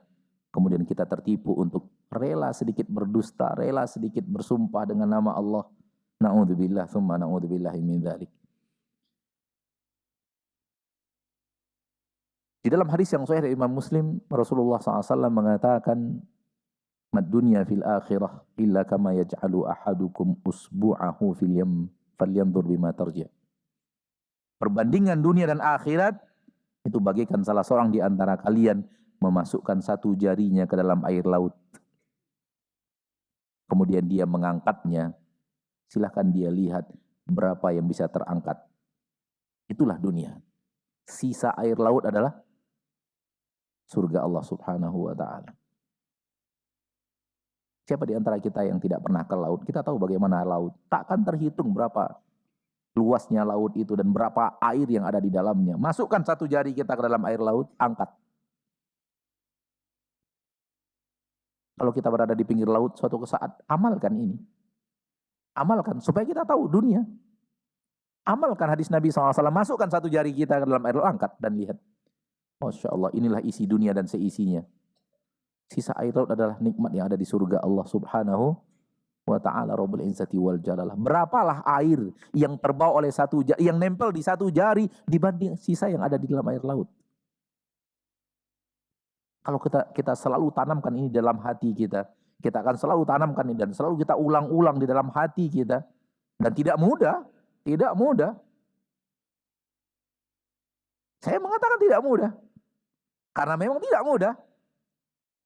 kemudian kita tertipu untuk rela sedikit berdusta, rela sedikit bersumpah dengan nama Allah. Na'udzubillah, thumma na'udzubillahi min dzalik. Di dalam hadis yang sahih dari Imam Muslim, Rasulullah SAW mengatakan, "Mad dunya fil akhirah illa kama yaj'alu ahadukum usbu'ahu fil yam falyanzur bima tarja." Perbandingan dunia dan akhirat itu bagaikan salah seorang di antara kalian memasukkan satu jarinya ke dalam air laut. Kemudian dia mengangkatnya. Silahkan dia lihat berapa yang bisa terangkat. Itulah dunia. Sisa air laut adalah surga Allah Subhanahu wa Ta'ala. Siapa di antara kita yang tidak pernah ke laut? Kita tahu bagaimana laut. Takkan terhitung berapa luasnya laut itu dan berapa air yang ada di dalamnya. Masukkan satu jari kita ke dalam air laut, angkat. Kalau kita berada di pinggir laut suatu saat, amalkan ini. Amalkan supaya kita tahu dunia. Amalkan hadis Nabi SAW, masukkan satu jari kita ke dalam air laut, angkat dan lihat. Masya Allah, inilah isi dunia dan seisinya. Sisa air laut adalah nikmat yang ada di surga Allah Subhanahu wa Ta'ala Rabbul Izzati wal Jalalah. Berapalah air yang terbawa oleh satu jari, yang nempel di satu jari dibanding sisa yang ada di dalam air laut. Kalau kita selalu tanamkan ini dalam hati kita akan selalu tanamkan ini dan selalu kita ulang-ulang di dalam hati kita. Dan tidak mudah, tidak mudah. Saya mengatakan tidak mudah. Karena memang tidak mudah.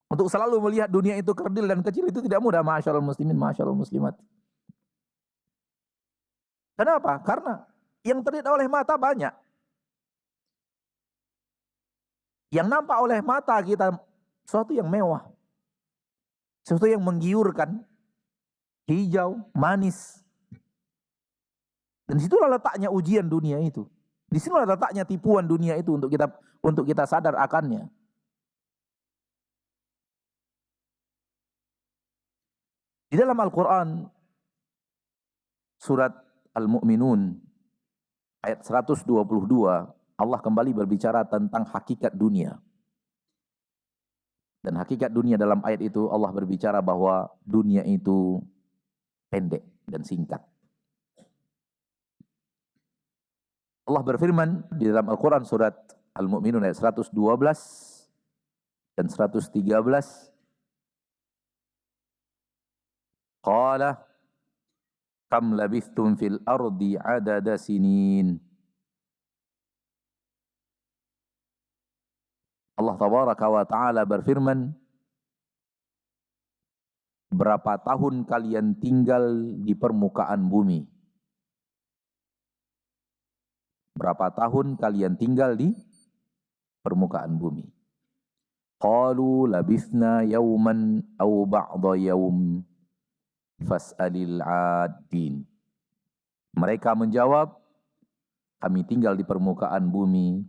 Untuk selalu melihat dunia itu kerdil dan kecil itu tidak mudah, ma'asyiral muslimin, ma'asyiral muslimat. Kenapa? Karena yang terlihat oleh mata banyak. Yang nampak oleh mata kita sesuatu yang mewah. Sesuatu yang menggiurkan, hijau, manis. Dan situlah letaknya ujian dunia itu. Di situlah letaknya tipuan dunia itu untuk kita sadar akannya. Di dalam Al-Quran, surat Al-Mu'minun, ayat 122, Allah kembali berbicara tentang hakikat dunia. Dan hakikat dunia dalam ayat itu Allah berbicara bahwa dunia itu pendek dan singkat. Allah berfirman di dalam Al-Quran surat Al-Mu'minun ayat 112 dan 113. Qala kam labithtum fil ardi adada sinin. Allah tabaraka wa ta'ala berfirman, berapa tahun kalian tinggal di permukaan bumi? Berapa tahun kalian tinggal di permukaan bumi? Qalu labithna yawman aw ba'da yawm fas'alil 'addin. Mereka menjawab, kami tinggal di permukaan bumi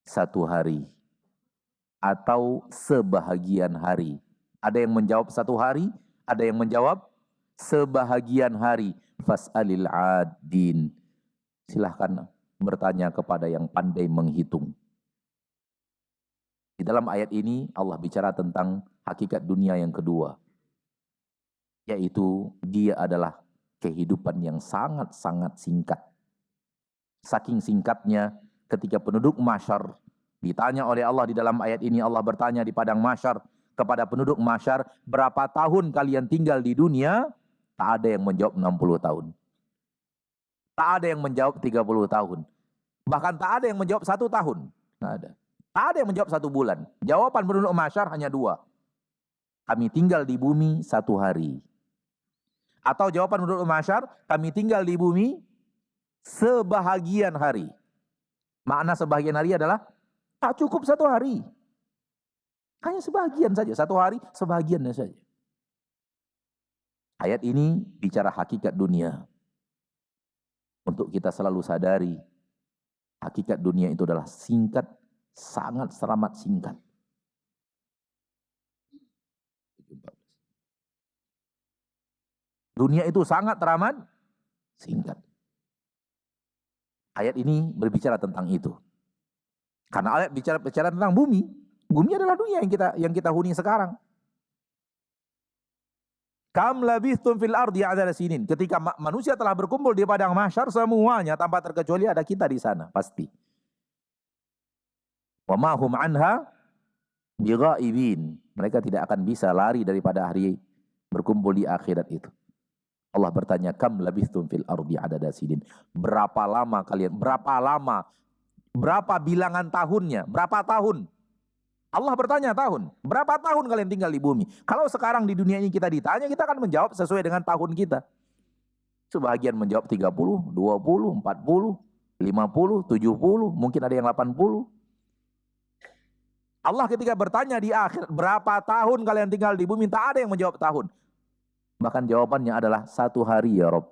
1 hari atau sebahagian hari. Ada yang menjawab 1 hari, ada yang menjawab sebahagian hari. Fas'alil 'addin. Silahkan bertanya kepada yang pandai menghitung. Di dalam ayat ini Allah bicara tentang hakikat dunia yang kedua, yaitu dia adalah kehidupan yang sangat-sangat singkat. Saking singkatnya ketika penduduk mahsyar ditanya oleh Allah di dalam ayat ini, Allah bertanya di padang mahsyar kepada penduduk mahsyar, berapa tahun kalian tinggal di dunia? Tak ada yang menjawab 60 tahun. Tak ada yang menjawab 30 tahun. Bahkan tak ada yang menjawab 1 tahun. Nggak ada. Tak ada yang menjawab 1 bulan. Jawaban penduduk mahsyar hanya 2. Kami tinggal di bumi 1 hari. Atau jawaban penduduk mahsyar, kami tinggal di bumi sebahagian hari. Makna sebahagian hari adalah tak cukup 1 hari. Hanya sebahagian saja. 1 hari sebahagiannya saja. Ayat ini bicara hakikat dunia. Untuk kita selalu sadari, hakikat dunia itu adalah singkat, sangat teramat singkat. Dunia itu sangat teramat singkat. Ayat ini berbicara tentang itu. Karena ayat bicara tentang bumi. Bumi adalah dunia yang kita huni sekarang. Kam labithtum fil ardi adada sinin. Ketika manusia telah berkumpul di padang mahsyar semuanya tanpa terkecuali ada kita di sana, pasti. Wa ma hum anha bighaibin. Mereka tidak akan bisa lari daripada hari berkumpul di akhirat itu. Allah bertanya, kam labithtum fil ardi adada sinin. Berapa lama kalian? Berapa lama? Berapa bilangan tahunnya? Berapa tahun? Allah bertanya tahun. Berapa tahun kalian tinggal di bumi? Kalau sekarang di dunia ini kita ditanya, kita akan menjawab sesuai dengan tahun kita. Sebagian menjawab 30, 20, 40, 50, 70, mungkin ada yang 80. Allah ketika bertanya di akhir, berapa tahun kalian tinggal di bumi? Tak ada yang menjawab tahun. Bahkan jawabannya adalah 1 hari ya Rob.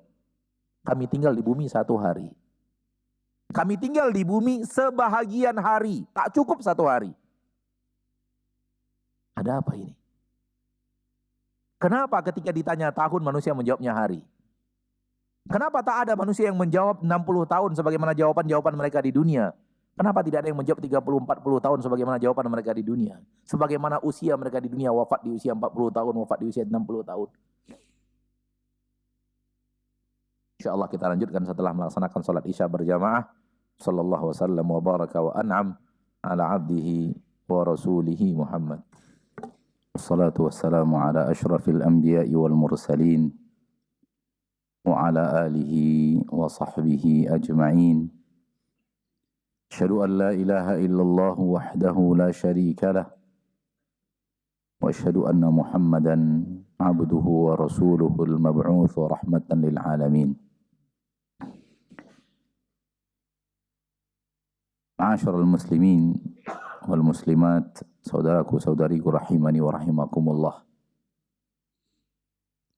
Kami tinggal di bumi 1 hari. Kami tinggal di bumi sebahagian hari. Tak cukup 1 hari. Ada apa ini? Kenapa ketika ditanya tahun manusia menjawabnya hari? Kenapa tak ada manusia yang menjawab 60 tahun sebagaimana jawaban-jawaban mereka di dunia? Kenapa tidak ada yang menjawab 30-40 tahun sebagaimana jawaban mereka di dunia? Sebagaimana usia mereka di dunia, wafat di usia 40 tahun, wafat di usia 60 tahun. InsyaAllah kita lanjutkan setelah melaksanakan salat Isya berjamaah. Sallallahu wasallam wa baraka wa an'am ala abdihi wa rasulihi Muhammad. Wassalatu wassalamu ala ashrafil anbiya'i wal mursalin wa ala alihi wa sahbihi ajma'in. Asyhadu an la ilaha illallah wahdahu la syarika lah وأشهد أن محمدا عبده ورسوله المبعوث رحمة للعالمين. Ma'asyiral muslimin wal muslimat, saudaraku saudariku rahimani wa rahimakumullah.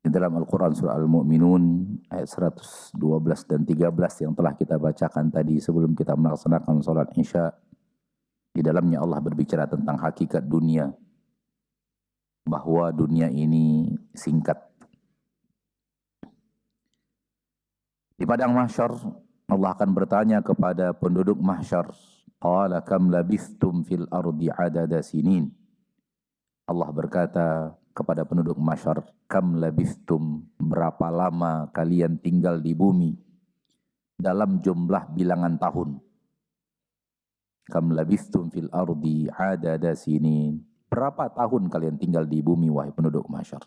Di dalam Al-Quran surah Al-Mu'minun ayat 112 dan 13 yang telah kita bacakan tadi sebelum kita melaksanakan salat Isya, di dalamnya Allah berbicara tentang hakikat dunia, bahwa dunia ini singkat. Di padang mahsyar Allah akan bertanya kepada penduduk mahsyar, qala kam labithtum fil ardi adada sinin. Allah berkata kepada penduduk mahsyar, kam labithtum, berapa lama kalian tinggal di bumi dalam jumlah bilangan tahun. Kam labithtum fil ardi adada sinin, berapa tahun kalian tinggal di bumi wahai penduduk mahsyar?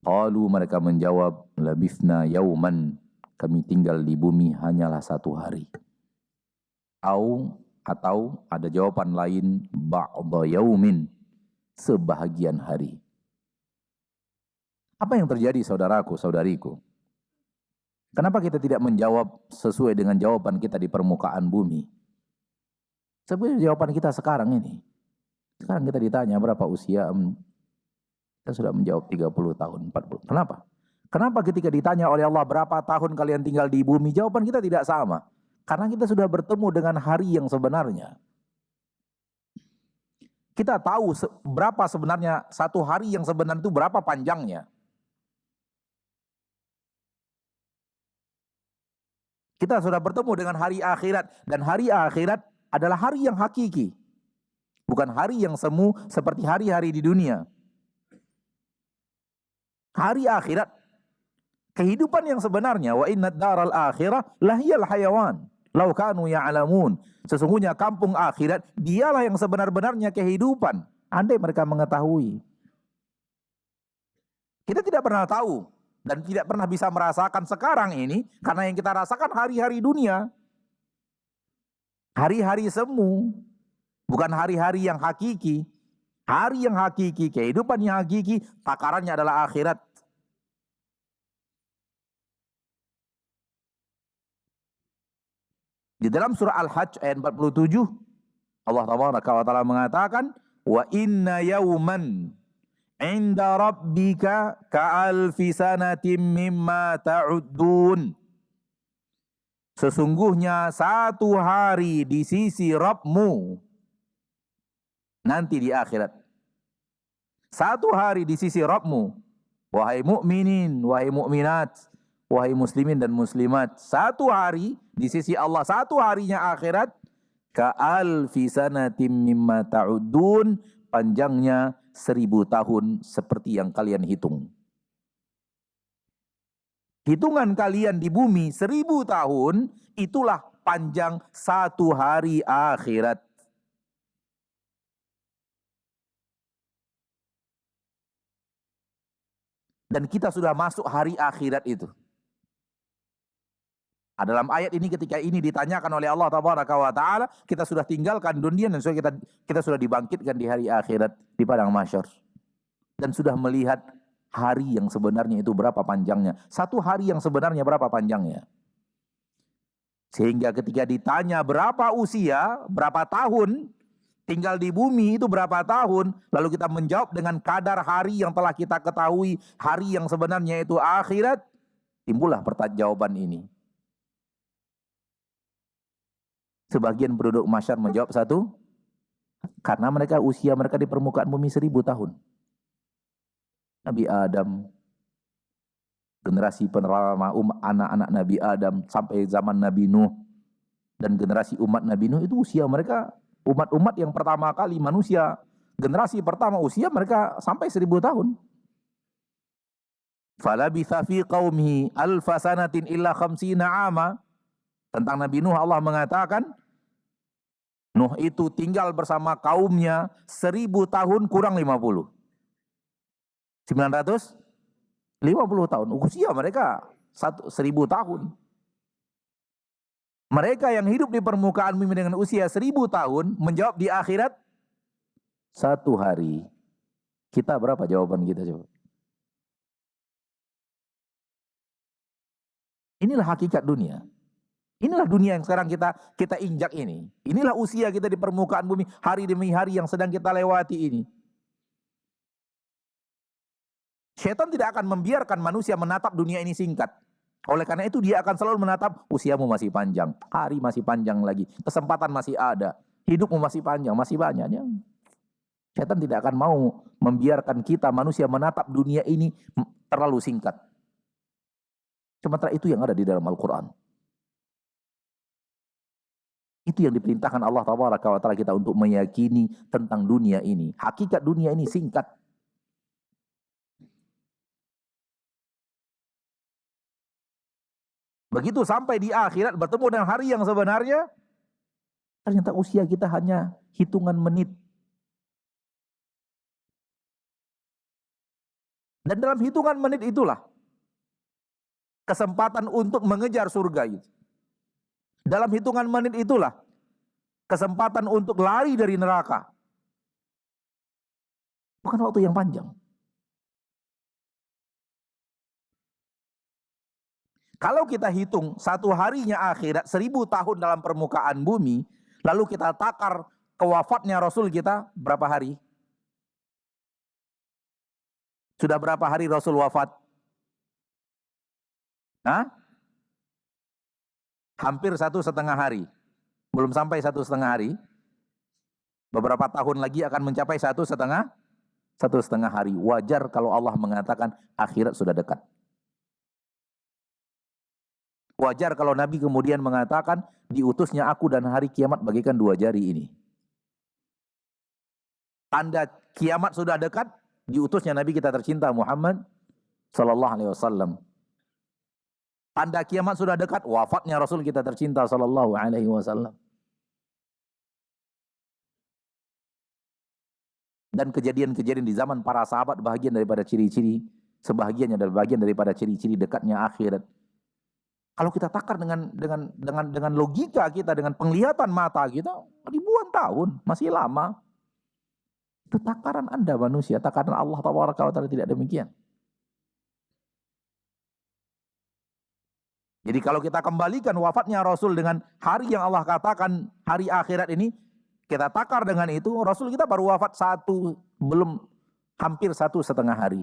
Qalu, mereka menjawab, labithna yauman, kami tinggal di bumi hanyalah 1 hari. Atau ada jawaban lain, ba'da yaumin, sebahagian hari. Apa yang terjadi saudaraku, saudariku? Kenapa kita tidak menjawab sesuai dengan jawaban kita di permukaan bumi? Sebenarnya jawaban kita sekarang ini. Sekarang kita ditanya berapa usia, kita sudah menjawab 30 tahun, 40. Kenapa? Kenapa ketika ditanya oleh Allah berapa tahun kalian tinggal di bumi, jawaban kita tidak sama? Karena kita sudah bertemu dengan hari yang sebenarnya. Kita tahu berapa sebenarnya 1 hari yang sebenarnya itu berapa panjangnya. Kita sudah bertemu dengan hari akhirat, dan hari akhirat adalah hari yang hakiki. Bukan hari yang semu seperti hari-hari di dunia. Hari akhirat, kehidupan yang sebenarnya, wa inna daral akhirah lahiyal hayawan law kanu ya'lamun. Sesungguhnya kampung akhirat dialah yang sebenar-benarnya kehidupan, andai mereka mengetahui. Kita tidak pernah tahu dan tidak pernah bisa merasakan sekarang ini, karena yang kita rasakan hari-hari dunia, hari-hari semu, bukan hari-hari yang hakiki. Hari yang hakiki, kehidupan yang hakiki, takarannya adalah akhirat. Di dalam surah Al-Hajj ayat 47, Allah Taala mengatakan, wa inna yawman inda rabbika ka'alfi sanatim mimma ta'uddun. Sesungguhnya 1 hari di sisi Rabbmu nanti di akhirat. 1 hari di sisi Rabbmu, wahai mukminin, wahai mukminat, wahai muslimin dan muslimat, 1 hari di sisi Allah, 1 harinya akhirat, ka'alfi sanatim mimma ta'uddun, panjangnya 1000 tahun seperti yang kalian hitung. Hitungan kalian di bumi 1000 tahun, itulah panjang 1 hari akhirat. Dan kita sudah masuk hari akhirat itu. Dalam ayat ini, ketika ini ditanyakan oleh Allah Taala, kita sudah tinggalkan dunia dan kita sudah dibangkitkan di hari akhirat di padang mahsyar, dan sudah melihat hari yang sebenarnya itu berapa panjangnya. 1 hari yang sebenarnya berapa panjangnya. Sehingga ketika ditanya berapa usia, berapa tahun tinggal di bumi itu berapa tahun, lalu kita menjawab dengan kadar hari yang telah kita ketahui, hari yang sebenarnya itu akhirat, timbullah jawaban ini. Sebagian penduduk mahsyar menjawab 1, karena usia mereka di permukaan bumi 1000 tahun. Nabi Adam, generasi penerima anak-anak Nabi Adam sampai zaman Nabi Nuh, dan generasi umat Nabi Nuh itu usia mereka, umat-umat yang pertama kali manusia, generasi pertama usia mereka sampai 1000 tahun. Falabitha fi qaumihi alfa sanatin illa khamsina ama. Tentang Nabi Nuh Allah mengatakan, Nuh itu tinggal bersama kaumnya 1000 tahun kurang 50. 950 tahun. Usia mereka 1000 tahun. Mereka yang hidup di permukaan bumi dengan usia 1000 tahun menjawab di akhirat Satu hari, kita berapa jawaban kita coba? Inilah hakikat dunia. Inilah dunia yang sekarang kita injak ini. Inilah usia kita di permukaan bumi, hari demi hari yang sedang kita lewati ini. Syaitan tidak akan membiarkan manusia menatap dunia ini singkat. Oleh karena itu dia akan selalu menatap, usiamu masih panjang, hari masih panjang lagi, kesempatan masih ada, hidupmu masih panjang, masih banyak. Syaitan tidak akan mau membiarkan kita manusia menatap dunia ini terlalu singkat. Sementara itu yang ada di dalam Al-Quran. Itu yang diperintahkan Allah Tabaraka wa Ta'ala kita untuk meyakini tentang dunia ini. Hakikat dunia ini singkat. Begitu sampai di akhirat bertemu dengan hari yang sebenarnya, ternyata usia kita hanya hitungan menit. Dan dalam hitungan menit itulah kesempatan untuk mengejar surga itu. Dalam hitungan menit itulah kesempatan untuk lari dari neraka. Bukan waktu yang panjang. Kalau kita hitung satu harinya akhirat 1000 tahun dalam permukaan bumi, lalu kita takar kewafatnya Rasul kita berapa hari? Sudah berapa hari Rasul wafat? Hah? Hampir 1,5 hari. Belum sampai 1,5 hari. Beberapa tahun lagi akan mencapai 1,5 hari. Wajar kalau Allah mengatakan akhirat sudah dekat. Wajar kalau Nabi kemudian mengatakan diutusnya aku dan hari kiamat bagaikan 2 jari ini. Tanda kiamat sudah dekat, diutusnya Nabi kita tercinta Muhammad sallallahu alaihi wasallam. Tanda kiamat sudah dekat, wafatnya Rasul kita tercinta sallallahu alaihi wasallam. Dan kejadian-kejadian di zaman para sahabat bagian daripada ciri-ciri, sebahagiannya dari bagian daripada ciri-ciri dekatnya akhirat. Kalau kita takar dengan logika kita, dengan penglihatan mata kita, ribuan tahun, masih lama. Itu takaran Anda manusia, takaran Allah Tabaraka wa Ta'ala tidak demikian. Jadi kalau kita kembalikan wafatnya Rasul dengan hari yang Allah katakan hari akhirat ini, kita takar dengan itu, Rasul kita baru wafat belum hampir 1,5 hari.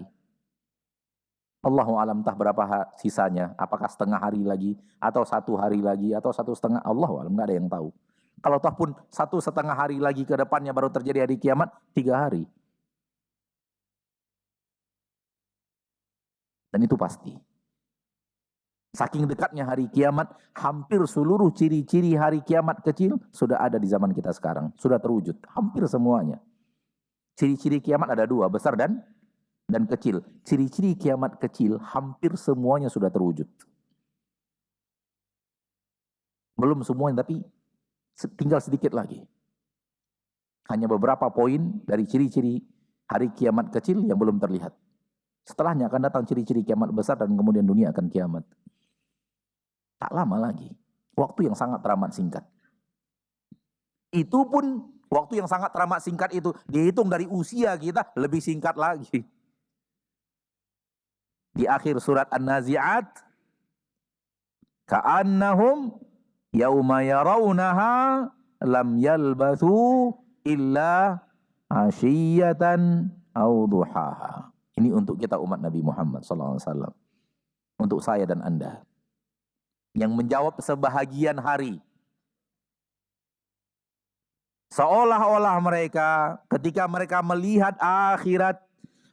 Allahu alam entah berapa sisanya, apakah setengah hari lagi, atau 1 hari lagi, atau 1,5, Allahu alam, nggak ada yang tahu. Kalau toh pun 1,5 hari lagi ke depannya baru terjadi hari kiamat, 3 hari. Dan itu pasti. Saking dekatnya hari kiamat, hampir seluruh ciri-ciri hari kiamat kecil sudah ada di zaman kita sekarang. Sudah terwujud, hampir semuanya. Ciri-ciri kiamat ada 2, besar dan kecil. Ciri-ciri kiamat kecil hampir semuanya sudah terwujud. Belum semuanya, tapi tinggal sedikit lagi. Hanya beberapa poin dari ciri-ciri hari kiamat kecil yang belum terlihat. Setelahnya akan datang ciri-ciri kiamat besar dan kemudian dunia akan kiamat. Tak lama lagi. Waktu yang sangat teramat singkat. Itu pun waktu yang sangat teramat singkat itu dihitung dari usia kita lebih singkat lagi. Di akhir surat An-Nazi'at, ka'annahum yauma yarawnaha lam yalbathu illa ashiyatan aw duhaha. Ini untuk kita umat Nabi Muhammad SAW. Untuk saya dan Anda. Yang menjawab sebahagian hari. Seolah-olah mereka ketika mereka melihat akhirat,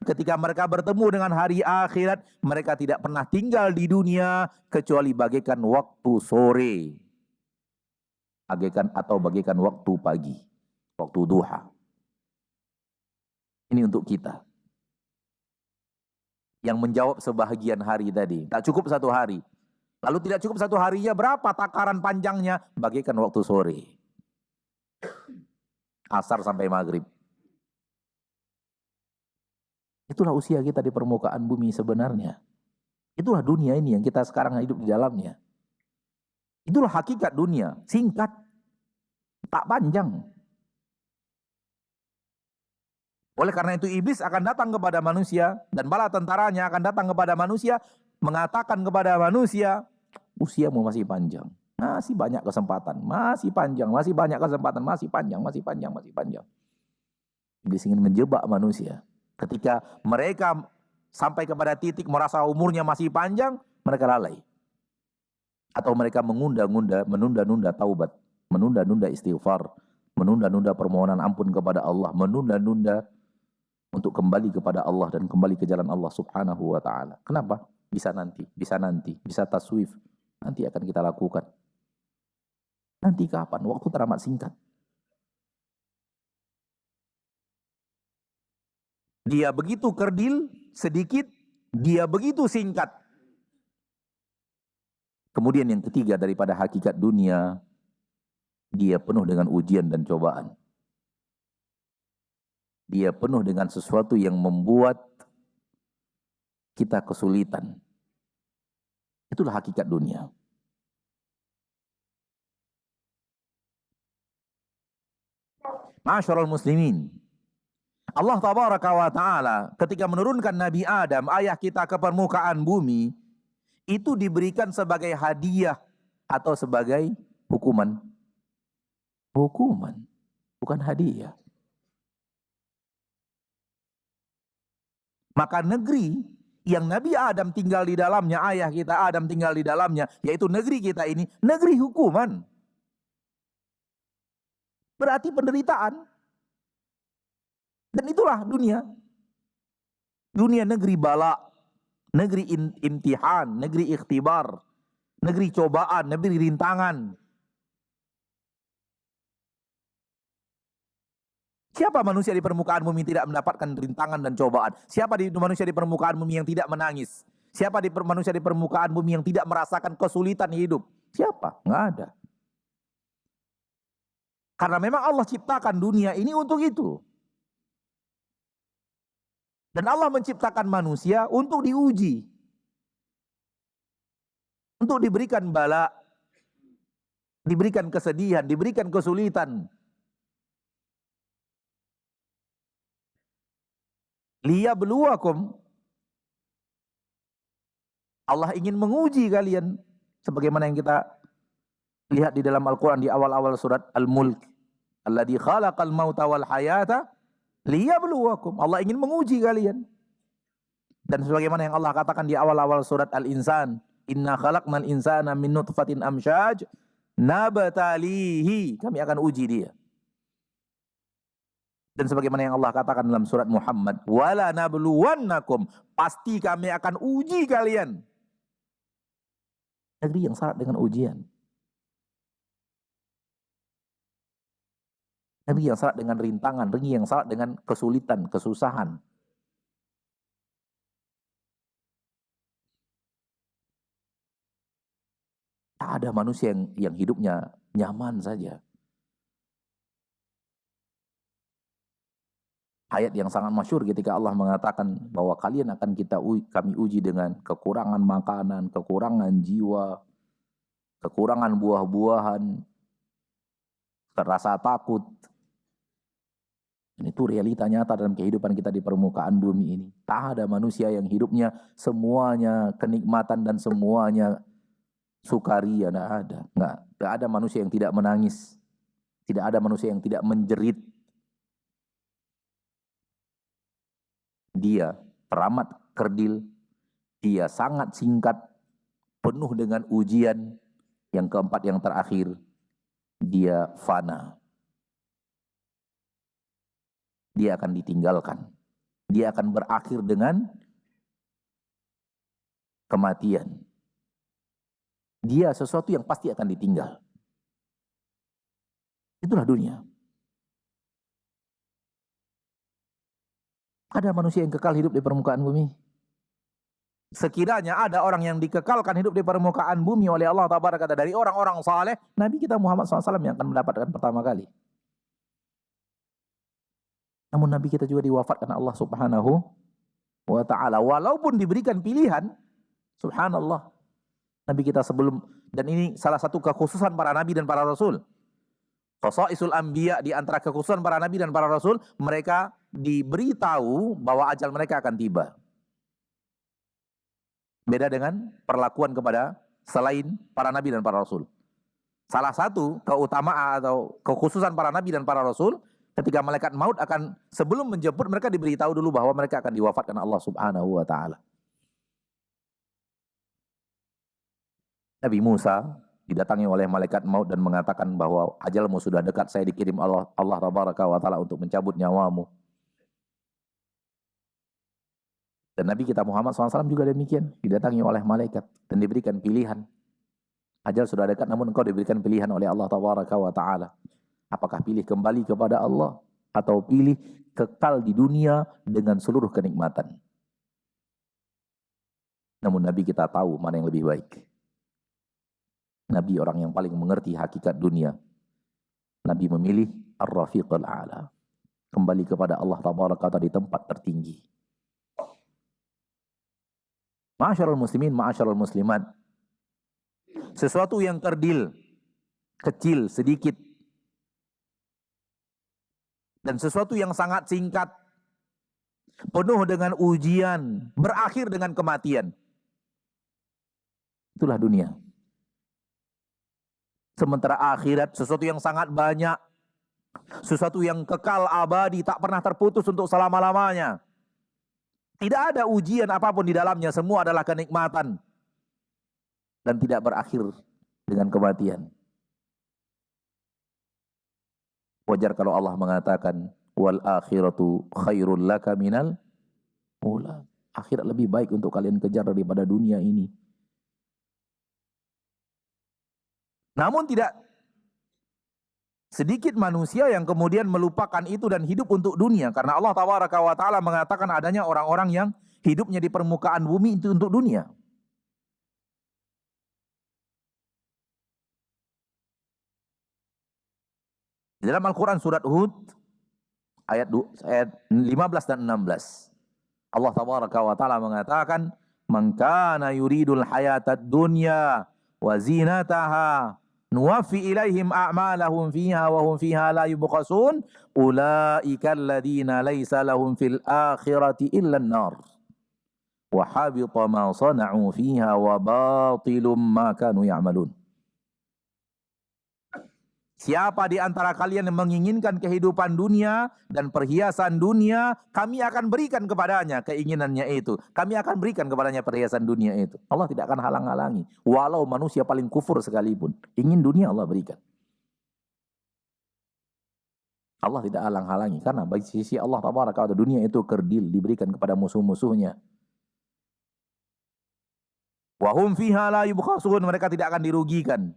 ketika mereka bertemu dengan hari akhirat, mereka tidak pernah tinggal di dunia kecuali bagaikan waktu sore. Bagaikan waktu pagi, waktu duha. Ini untuk kita. Yang menjawab sebahagian hari tadi. Tak cukup 1 hari. Lalu tidak cukup 1 harinya, berapa takaran panjangnya? Bagaikan waktu sore. Asar sampai maghrib. Itulah usia kita di permukaan bumi sebenarnya. Itulah dunia ini yang kita sekarang hidup di dalamnya. Itulah hakikat dunia. Singkat. Tak panjang. Oleh karena itu iblis akan datang kepada manusia dan bala tentaranya akan datang kepada manusia mengatakan kepada manusia, usiamu masih panjang, masih banyak kesempatan, masih panjang, masih banyak kesempatan, masih panjang, masih panjang, masih panjang. Iblis ingin menjebak manusia. Ketika mereka sampai kepada titik merasa umurnya masih panjang, mereka lalai. Atau mereka menunda-nunda taubat, menunda-nunda istighfar, menunda-nunda permohonan ampun kepada Allah, menunda-nunda untuk kembali kepada Allah dan kembali ke jalan Allah Subhanahu wa taala. Kenapa? Bisa nanti, bisa taswif. Nanti akan kita lakukan. Nanti kapan? Waktu teramat singkat. Dia begitu kerdil, sedikit, dia begitu singkat. Kemudian yang ketiga daripada hakikat dunia, dia penuh dengan ujian dan cobaan. Dia penuh dengan sesuatu yang membuat kita kesulitan. Itulah hakikat dunia. Ma'asyiral muslimin, Allah tabaraka wa ta'ala ketika menurunkan Nabi Adam, ayah kita ke permukaan bumi, itu diberikan sebagai hadiah atau sebagai hukuman. Hukuman, bukan hadiah. Maka negeri yang Nabi Adam tinggal di dalamnya, ayah kita Adam tinggal di dalamnya, yaitu negeri kita ini, negeri hukuman. Berarti penderitaan. Dan itulah dunia. Dunia negeri bala, negeri imtihan, negeri ikhtibar, negeri cobaan, negeri rintangan. Siapa manusia di permukaan bumi tidak mendapatkan rintangan dan cobaan? Siapa manusia di permukaan bumi yang tidak menangis? Siapa manusia di permukaan bumi yang tidak merasakan kesulitan hidup? Siapa? Nggak ada. Karena memang Allah ciptakan dunia ini untuk itu. Dan Allah menciptakan manusia untuk diuji. Untuk diberikan bala, diberikan kesedihan, diberikan kesulitan. Liyabluwakum. Allah ingin menguji kalian. Sebagaimana yang kita lihat di dalam Al-Quran di awal-awal surat Al-Mulk. Alladzi khalaqal mauta wal hayata liyabluwakum. Allah ingin menguji kalian. Dan sebagaimana yang Allah katakan di awal-awal surat Al-Insan. Inna khalaqnal insana min nutfatin amsyaj nabtalihi. Kami akan uji dia. Dan sebagaimana yang Allah katakan dalam surat Muhammad, wala nabluwannakum, pasti kami akan uji kalian. Negeri yang syarat dengan ujian. Negeri yang syarat dengan rintangan, negeri yang syarat dengan kesulitan, kesusahan. Tak ada manusia yang hidupnya nyaman saja. Ayat yang sangat masyhur ketika Allah mengatakan bahwa kalian akan kami uji dengan kekurangan makanan, kekurangan jiwa, kekurangan buah-buahan, rasa takut. Dan itu realita nyata dalam kehidupan kita di permukaan bumi ini. Tak ada manusia yang hidupnya semuanya kenikmatan dan semuanya sukaria, tidak ada. Tidak ada manusia yang tidak menangis. Tidak ada manusia yang tidak menjerit. Dia teramat kerdil, dia sangat singkat, penuh dengan ujian. Yang keempat, yang terakhir, dia fana. Dia akan ditinggalkan. Dia akan berakhir dengan kematian. Dia sesuatu yang pasti akan ditinggal. Itulah dunia. Ada manusia yang kekal hidup di permukaan bumi? Sekiranya ada orang yang dikekalkan hidup di permukaan bumi oleh Allah Tabaraka dari orang-orang saleh, Nabi kita Muhammad SAW yang akan mendapatkan pertama kali. Namun Nabi kita juga diwafatkan Allah Subhanahu wa ta'ala. Walaupun diberikan pilihan, subhanallah, Nabi kita sebelum, dan ini salah satu kekhususan para Nabi dan para Rasul. Khasaisul Anbiya, di antara kekhususan para Nabi dan para Rasul, mereka diberitahu bahwa ajal mereka akan tiba. Beda dengan perlakuan kepada selain para nabi dan para rasul. Salah satu keutamaan atau kekhususan para nabi dan para rasul, ketika malaikat maut akan, sebelum menjemput mereka diberitahu dulu bahwa mereka akan diwafatkan Allah Subhanahu wa taala. Nabi Musa didatangi oleh malaikat maut dan mengatakan bahwa ajalmu sudah dekat, saya dikirim Allah Tabaraka wa taala untuk mencabut nyawamu. Dan Nabi kita Muhammad SAW juga demikian, didatangi oleh malaikat dan diberikan pilihan. Ajal sudah dekat, namun engkau diberikan pilihan oleh Allah Tabaraka wa taala. Apakah pilih kembali kepada Allah atau pilih kekal di dunia dengan seluruh kenikmatan? Namun Nabi kita tahu mana yang lebih baik. Nabi orang yang paling mengerti hakikat dunia. Nabi memilih Ar-Rafiqul A'la. Kembali kepada Allah Tabaraka wa taala di tempat tertinggi. Ma'asyarul muslimin, ma'asyarul muslimat. Sesuatu yang kerdil, kecil, sedikit. Dan sesuatu yang sangat singkat, penuh dengan ujian, berakhir dengan kematian. Itulah dunia. Sementara akhirat, sesuatu yang sangat banyak, sesuatu yang kekal abadi, tak pernah terputus untuk selama-lamanya. Tidak ada ujian apapun di dalamnya, semua adalah kenikmatan. Dan tidak berakhir dengan kematian. Wajar kalau Allah mengatakan, wal akhiratu khairul laka minal ula. Akhirat lebih baik untuk kalian kejar daripada dunia ini. Namun tidak sedikit manusia yang kemudian melupakan itu dan hidup untuk dunia. Karena Allah Tabaraka wa taala mengatakan adanya orang-orang yang hidupnya di permukaan bumi itu untuk dunia. Di dalam Al-Quran surat Hud ayat 15 dan 16. Allah Tabaraka wa taala mengatakan, "Man kana yuridul hayatad dunya wa zinataha nuwaffi ilaihim a'malahum fiha wa hum fiha la yubkhasun ulaika alladziina laisa lahum fil akhirati illa an-nar wa habita ma sana'u fiha wa batilum ma kanu ya'malun." Siapa di antara kalian yang menginginkan kehidupan dunia dan perhiasan dunia, kami akan berikan kepadanya keinginannya itu. Kami akan berikan kepadanya perhiasan dunia itu. Allah tidak akan halang-halangi. Walau manusia paling kufur sekalipun, ingin dunia Allah berikan. Allah tidak halang-halangi. Karena bagi sisi Allah Tabaraka wa taala, dunia itu kerdil, diberikan kepada musuh-musuhnya. Wa hum fiha la yubkhasun, mereka tidak akan dirugikan.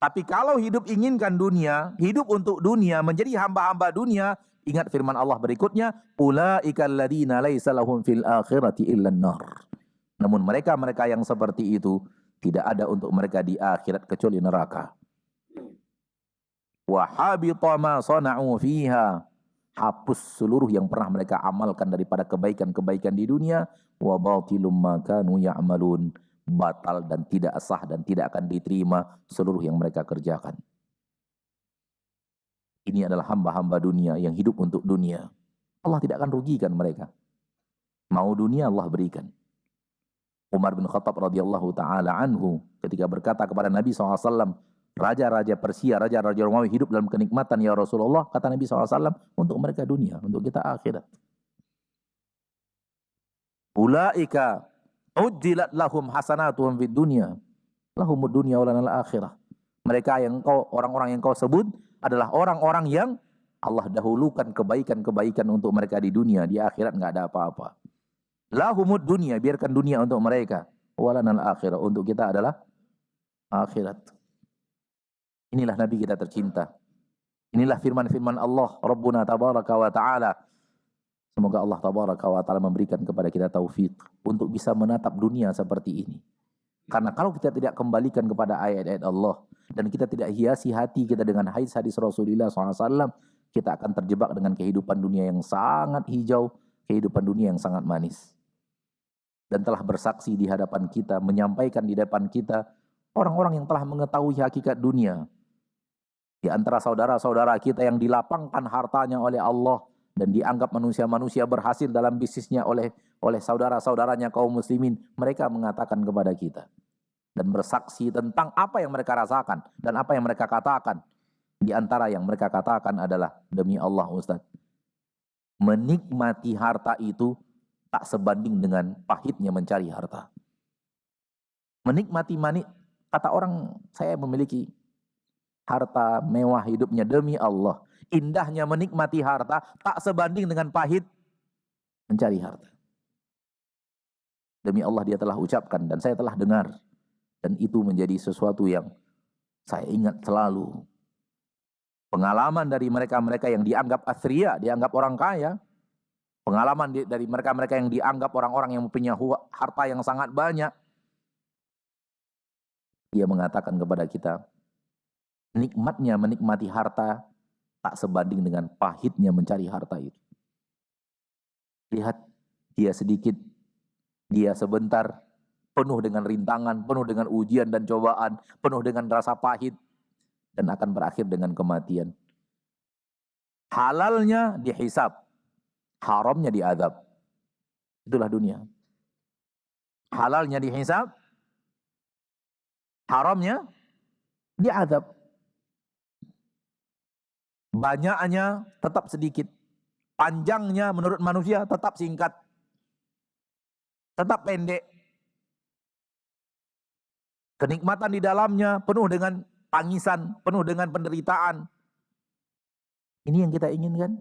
Tapi kalau hidup inginkan dunia, hidup untuk dunia, menjadi hamba-hamba dunia, ingat firman Allah berikutnya, ulaika alladziina laisa lahum fil akhirati illan nar. Namun mereka-mereka yang seperti itu tidak ada untuk mereka di akhirat kecuali neraka. Wa habita ma sana'u fiha, hapus seluruh yang pernah mereka amalkan daripada kebaikan-kebaikan di dunia, wa batilum ma kanu ya'malun, batal dan tidak sah dan tidak akan diterima seluruh yang mereka kerjakan. Ini adalah hamba-hamba dunia yang hidup untuk dunia. Allah tidak akan rugikan mereka. Mau dunia Allah berikan. Umar bin Khattab radhiyallahu taala anhu ketika berkata kepada Nabi SAW, raja-raja Persia, raja-raja Romawi hidup dalam kenikmatan ya Rasulullah, kata Nabi SAW, untuk mereka dunia, untuk kita akhirat. Ulaika ujjilat lahum hasanatuhum fid dunya lahumud dunya wa lanal akhirah. Mereka yang orang-orang yang kau sebut adalah orang-orang yang Allah dahulukan kebaikan-kebaikan untuk mereka di dunia, di akhirat enggak ada apa-apa. Lahumud dunya, biarkan dunia untuk mereka, wa lanal akhirah, untuk kita adalah akhirat. Inilah nabi kita tercinta. Inilah firman-firman Allah Rabbuna tabaraka wa taala. Semoga Allah Tabaraka wa taala memberikan kepada kita taufik untuk bisa menatap dunia seperti ini. Karena kalau kita tidak kembalikan kepada ayat-ayat Allah dan kita tidak hiasi hati kita dengan hadis-hadis Rasulullah SAW, kita akan terjebak dengan kehidupan dunia yang sangat hijau, kehidupan dunia yang sangat manis. Dan telah bersaksi di hadapan kita, menyampaikan di depan kita orang-orang yang telah mengetahui hakikat dunia. Di antara saudara-saudara kita yang dilapangkan hartanya oleh Allah, dan dianggap manusia-manusia berhasil dalam bisnisnya oleh saudara-saudaranya kaum muslimin, mereka mengatakan kepada kita dan bersaksi tentang apa yang mereka rasakan dan apa yang mereka katakan. Di antara yang mereka katakan adalah, demi Allah Ustaz, menikmati harta itu tak sebanding dengan pahitnya mencari harta. Kata orang, saya memiliki harta mewah hidupnya, demi Allah, indahnya menikmati harta tak sebanding dengan pahit mencari harta. Demi Allah dia telah ucapkan dan saya telah dengar. Dan itu menjadi sesuatu yang saya ingat selalu. Pengalaman dari mereka-mereka yang dianggap athriya, dianggap orang kaya. Pengalaman dari mereka-mereka yang dianggap orang-orang yang mempunyai harta yang sangat banyak. Dia mengatakan kepada kita, nikmatnya menikmati harta tak sebanding dengan pahitnya mencari harta itu. Lihat, dia sedikit, dia sebentar, penuh dengan rintangan, penuh dengan ujian dan cobaan, penuh dengan rasa pahit, dan akan berakhir dengan kematian. Halalnya dihisab, haramnya diazab. Itulah dunia. Halalnya dihisab, haramnya diazab. Banyaknya tetap sedikit, panjangnya menurut manusia tetap singkat, tetap pendek. Kenikmatan di dalamnya penuh dengan tangisan, penuh dengan penderitaan. Ini yang kita inginkan?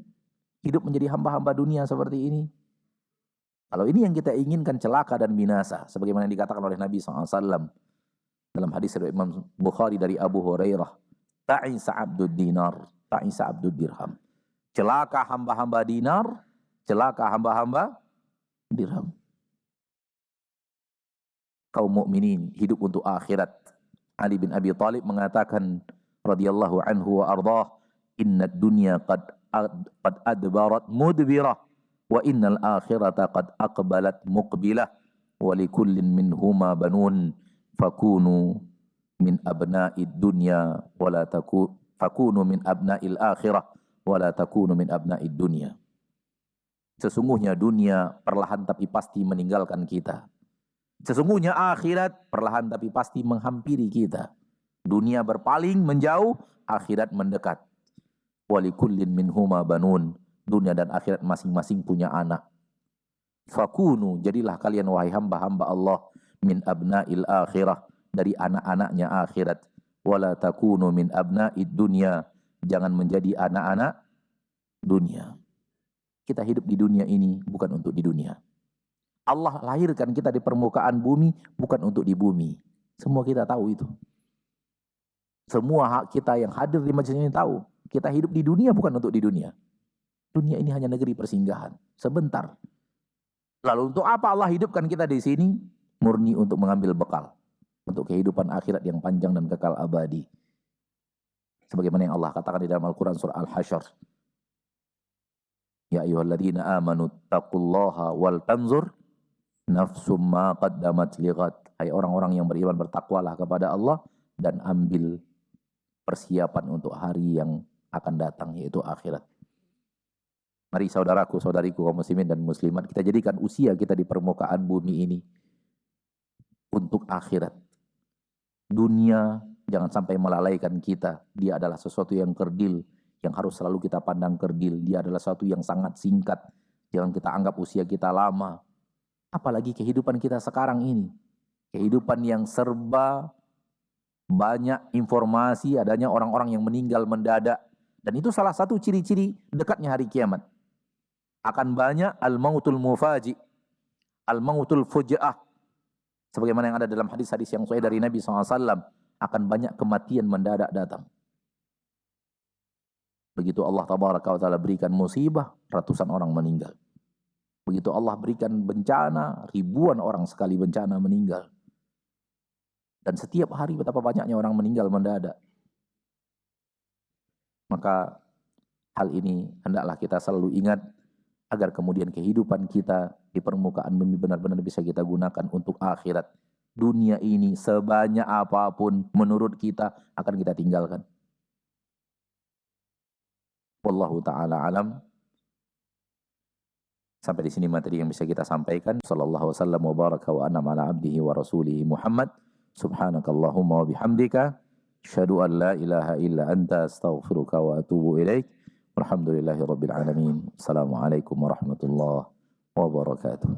Hidup menjadi hamba-hamba dunia seperti ini. Kalau ini yang kita inginkan, celaka dan binasa. Sebagaimana yang dikatakan oleh Nabi SAW dalam hadis dari Imam Bukhari dari Abu Hurairah. Ta'isa abdud dinar, ta'isa abdud dirham. Celaka hamba-hamba dinar, celaka hamba-hamba dirham. Kaum mukminin hidup untuk akhirat. Ali bin Abi Thalib mengatakan radhiyallahu anhu wa ardhah, innad dunya qad adbarat mudbirah wa innal akhirata qad aqbalat muqbilah wa likullin minhuma banun fakunu min abna'id dunya wa la fakunu min abna'il akhirah wa la takunu min abna'id dunya. Sesungguhnya dunia perlahan tapi pasti meninggalkan kita. Sesungguhnya akhirat perlahan tapi pasti menghampiri kita. Dunia berpaling menjauh, akhirat mendekat. Walikullin minhuma banun. Dunia dan akhirat masing-masing punya anak. Fakunu, jadilah kalian wahai hamba-hamba Allah, min abna'il akhirah, dari anak-anaknya akhirat. Wala takunu min abna'id dunya, jangan menjadi anak-anak dunia. Kita hidup di dunia ini bukan untuk di dunia. Allah lahirkan kita di permukaan bumi bukan untuk di bumi. Semua kita tahu itu. Semua hak kita yang hadir di majelis ini tahu. Kita hidup di dunia bukan untuk di dunia. Dunia ini hanya negeri persinggahan. Sebentar. Lalu untuk apa Allah hidupkan kita di sini? Murni untuk mengambil bekal. Untuk kehidupan akhirat yang panjang dan kekal abadi. Sebagaimana yang Allah katakan di dalam Al-Quran surah Al-Hasyr. Ya ayyuhalladzina amanu taqullaha wal tanzur nafsum ma qaddamat lighat. Hai orang-orang yang beriman, bertakwalah kepada Allah dan ambil persiapan untuk hari yang akan datang, yaitu akhirat. Mari saudaraku, saudariku kaum muslimin dan muslimat, kita jadikan usia kita di permukaan bumi ini untuk akhirat. Dunia jangan sampai melalaikan kita. Dia adalah sesuatu yang kerdil, yang harus selalu kita pandang kerdil. Dia adalah sesuatu yang sangat singkat. Jangan kita anggap usia kita lama. Apalagi kehidupan kita sekarang ini. Kehidupan yang serba banyak informasi, adanya orang-orang yang meninggal mendadak. Dan itu salah satu ciri-ciri dekatnya hari kiamat. Akan banyak al-mautul mufaji, al-mautul fuja'ah. Sebagaimana yang ada dalam hadis-hadis yang sahih dari Nabi SAW. Akan banyak kematian mendadak datang. Begitu Allah tabaraka wa ta'ala berikan musibah, ratusan orang meninggal. Begitu Allah berikan bencana, ribuan orang sekali bencana meninggal. Dan setiap hari betapa banyaknya orang meninggal mendadak. Maka hal ini hendaklah kita selalu ingat agar kemudian kehidupan kita di permukaan bumi benar-benar bisa kita gunakan untuk akhirat. Dunia ini sebanyak apapun menurut kita akan kita tinggalkan. Wallahu ta'ala alam. Sampai di sini materi yang bisa kita sampaikan. Sallallahu wasallam wa baraka wa an'ama ala abdihi wa rasulihi Muhammad. Subhanakallahumma wa bihamdika asyhadu an la ilaha illa anta astaghfiruka wa atubu ilaik. Walhamdulillahirabbil alamin. Assalamualaikum warahmatullahi wabarakatuh.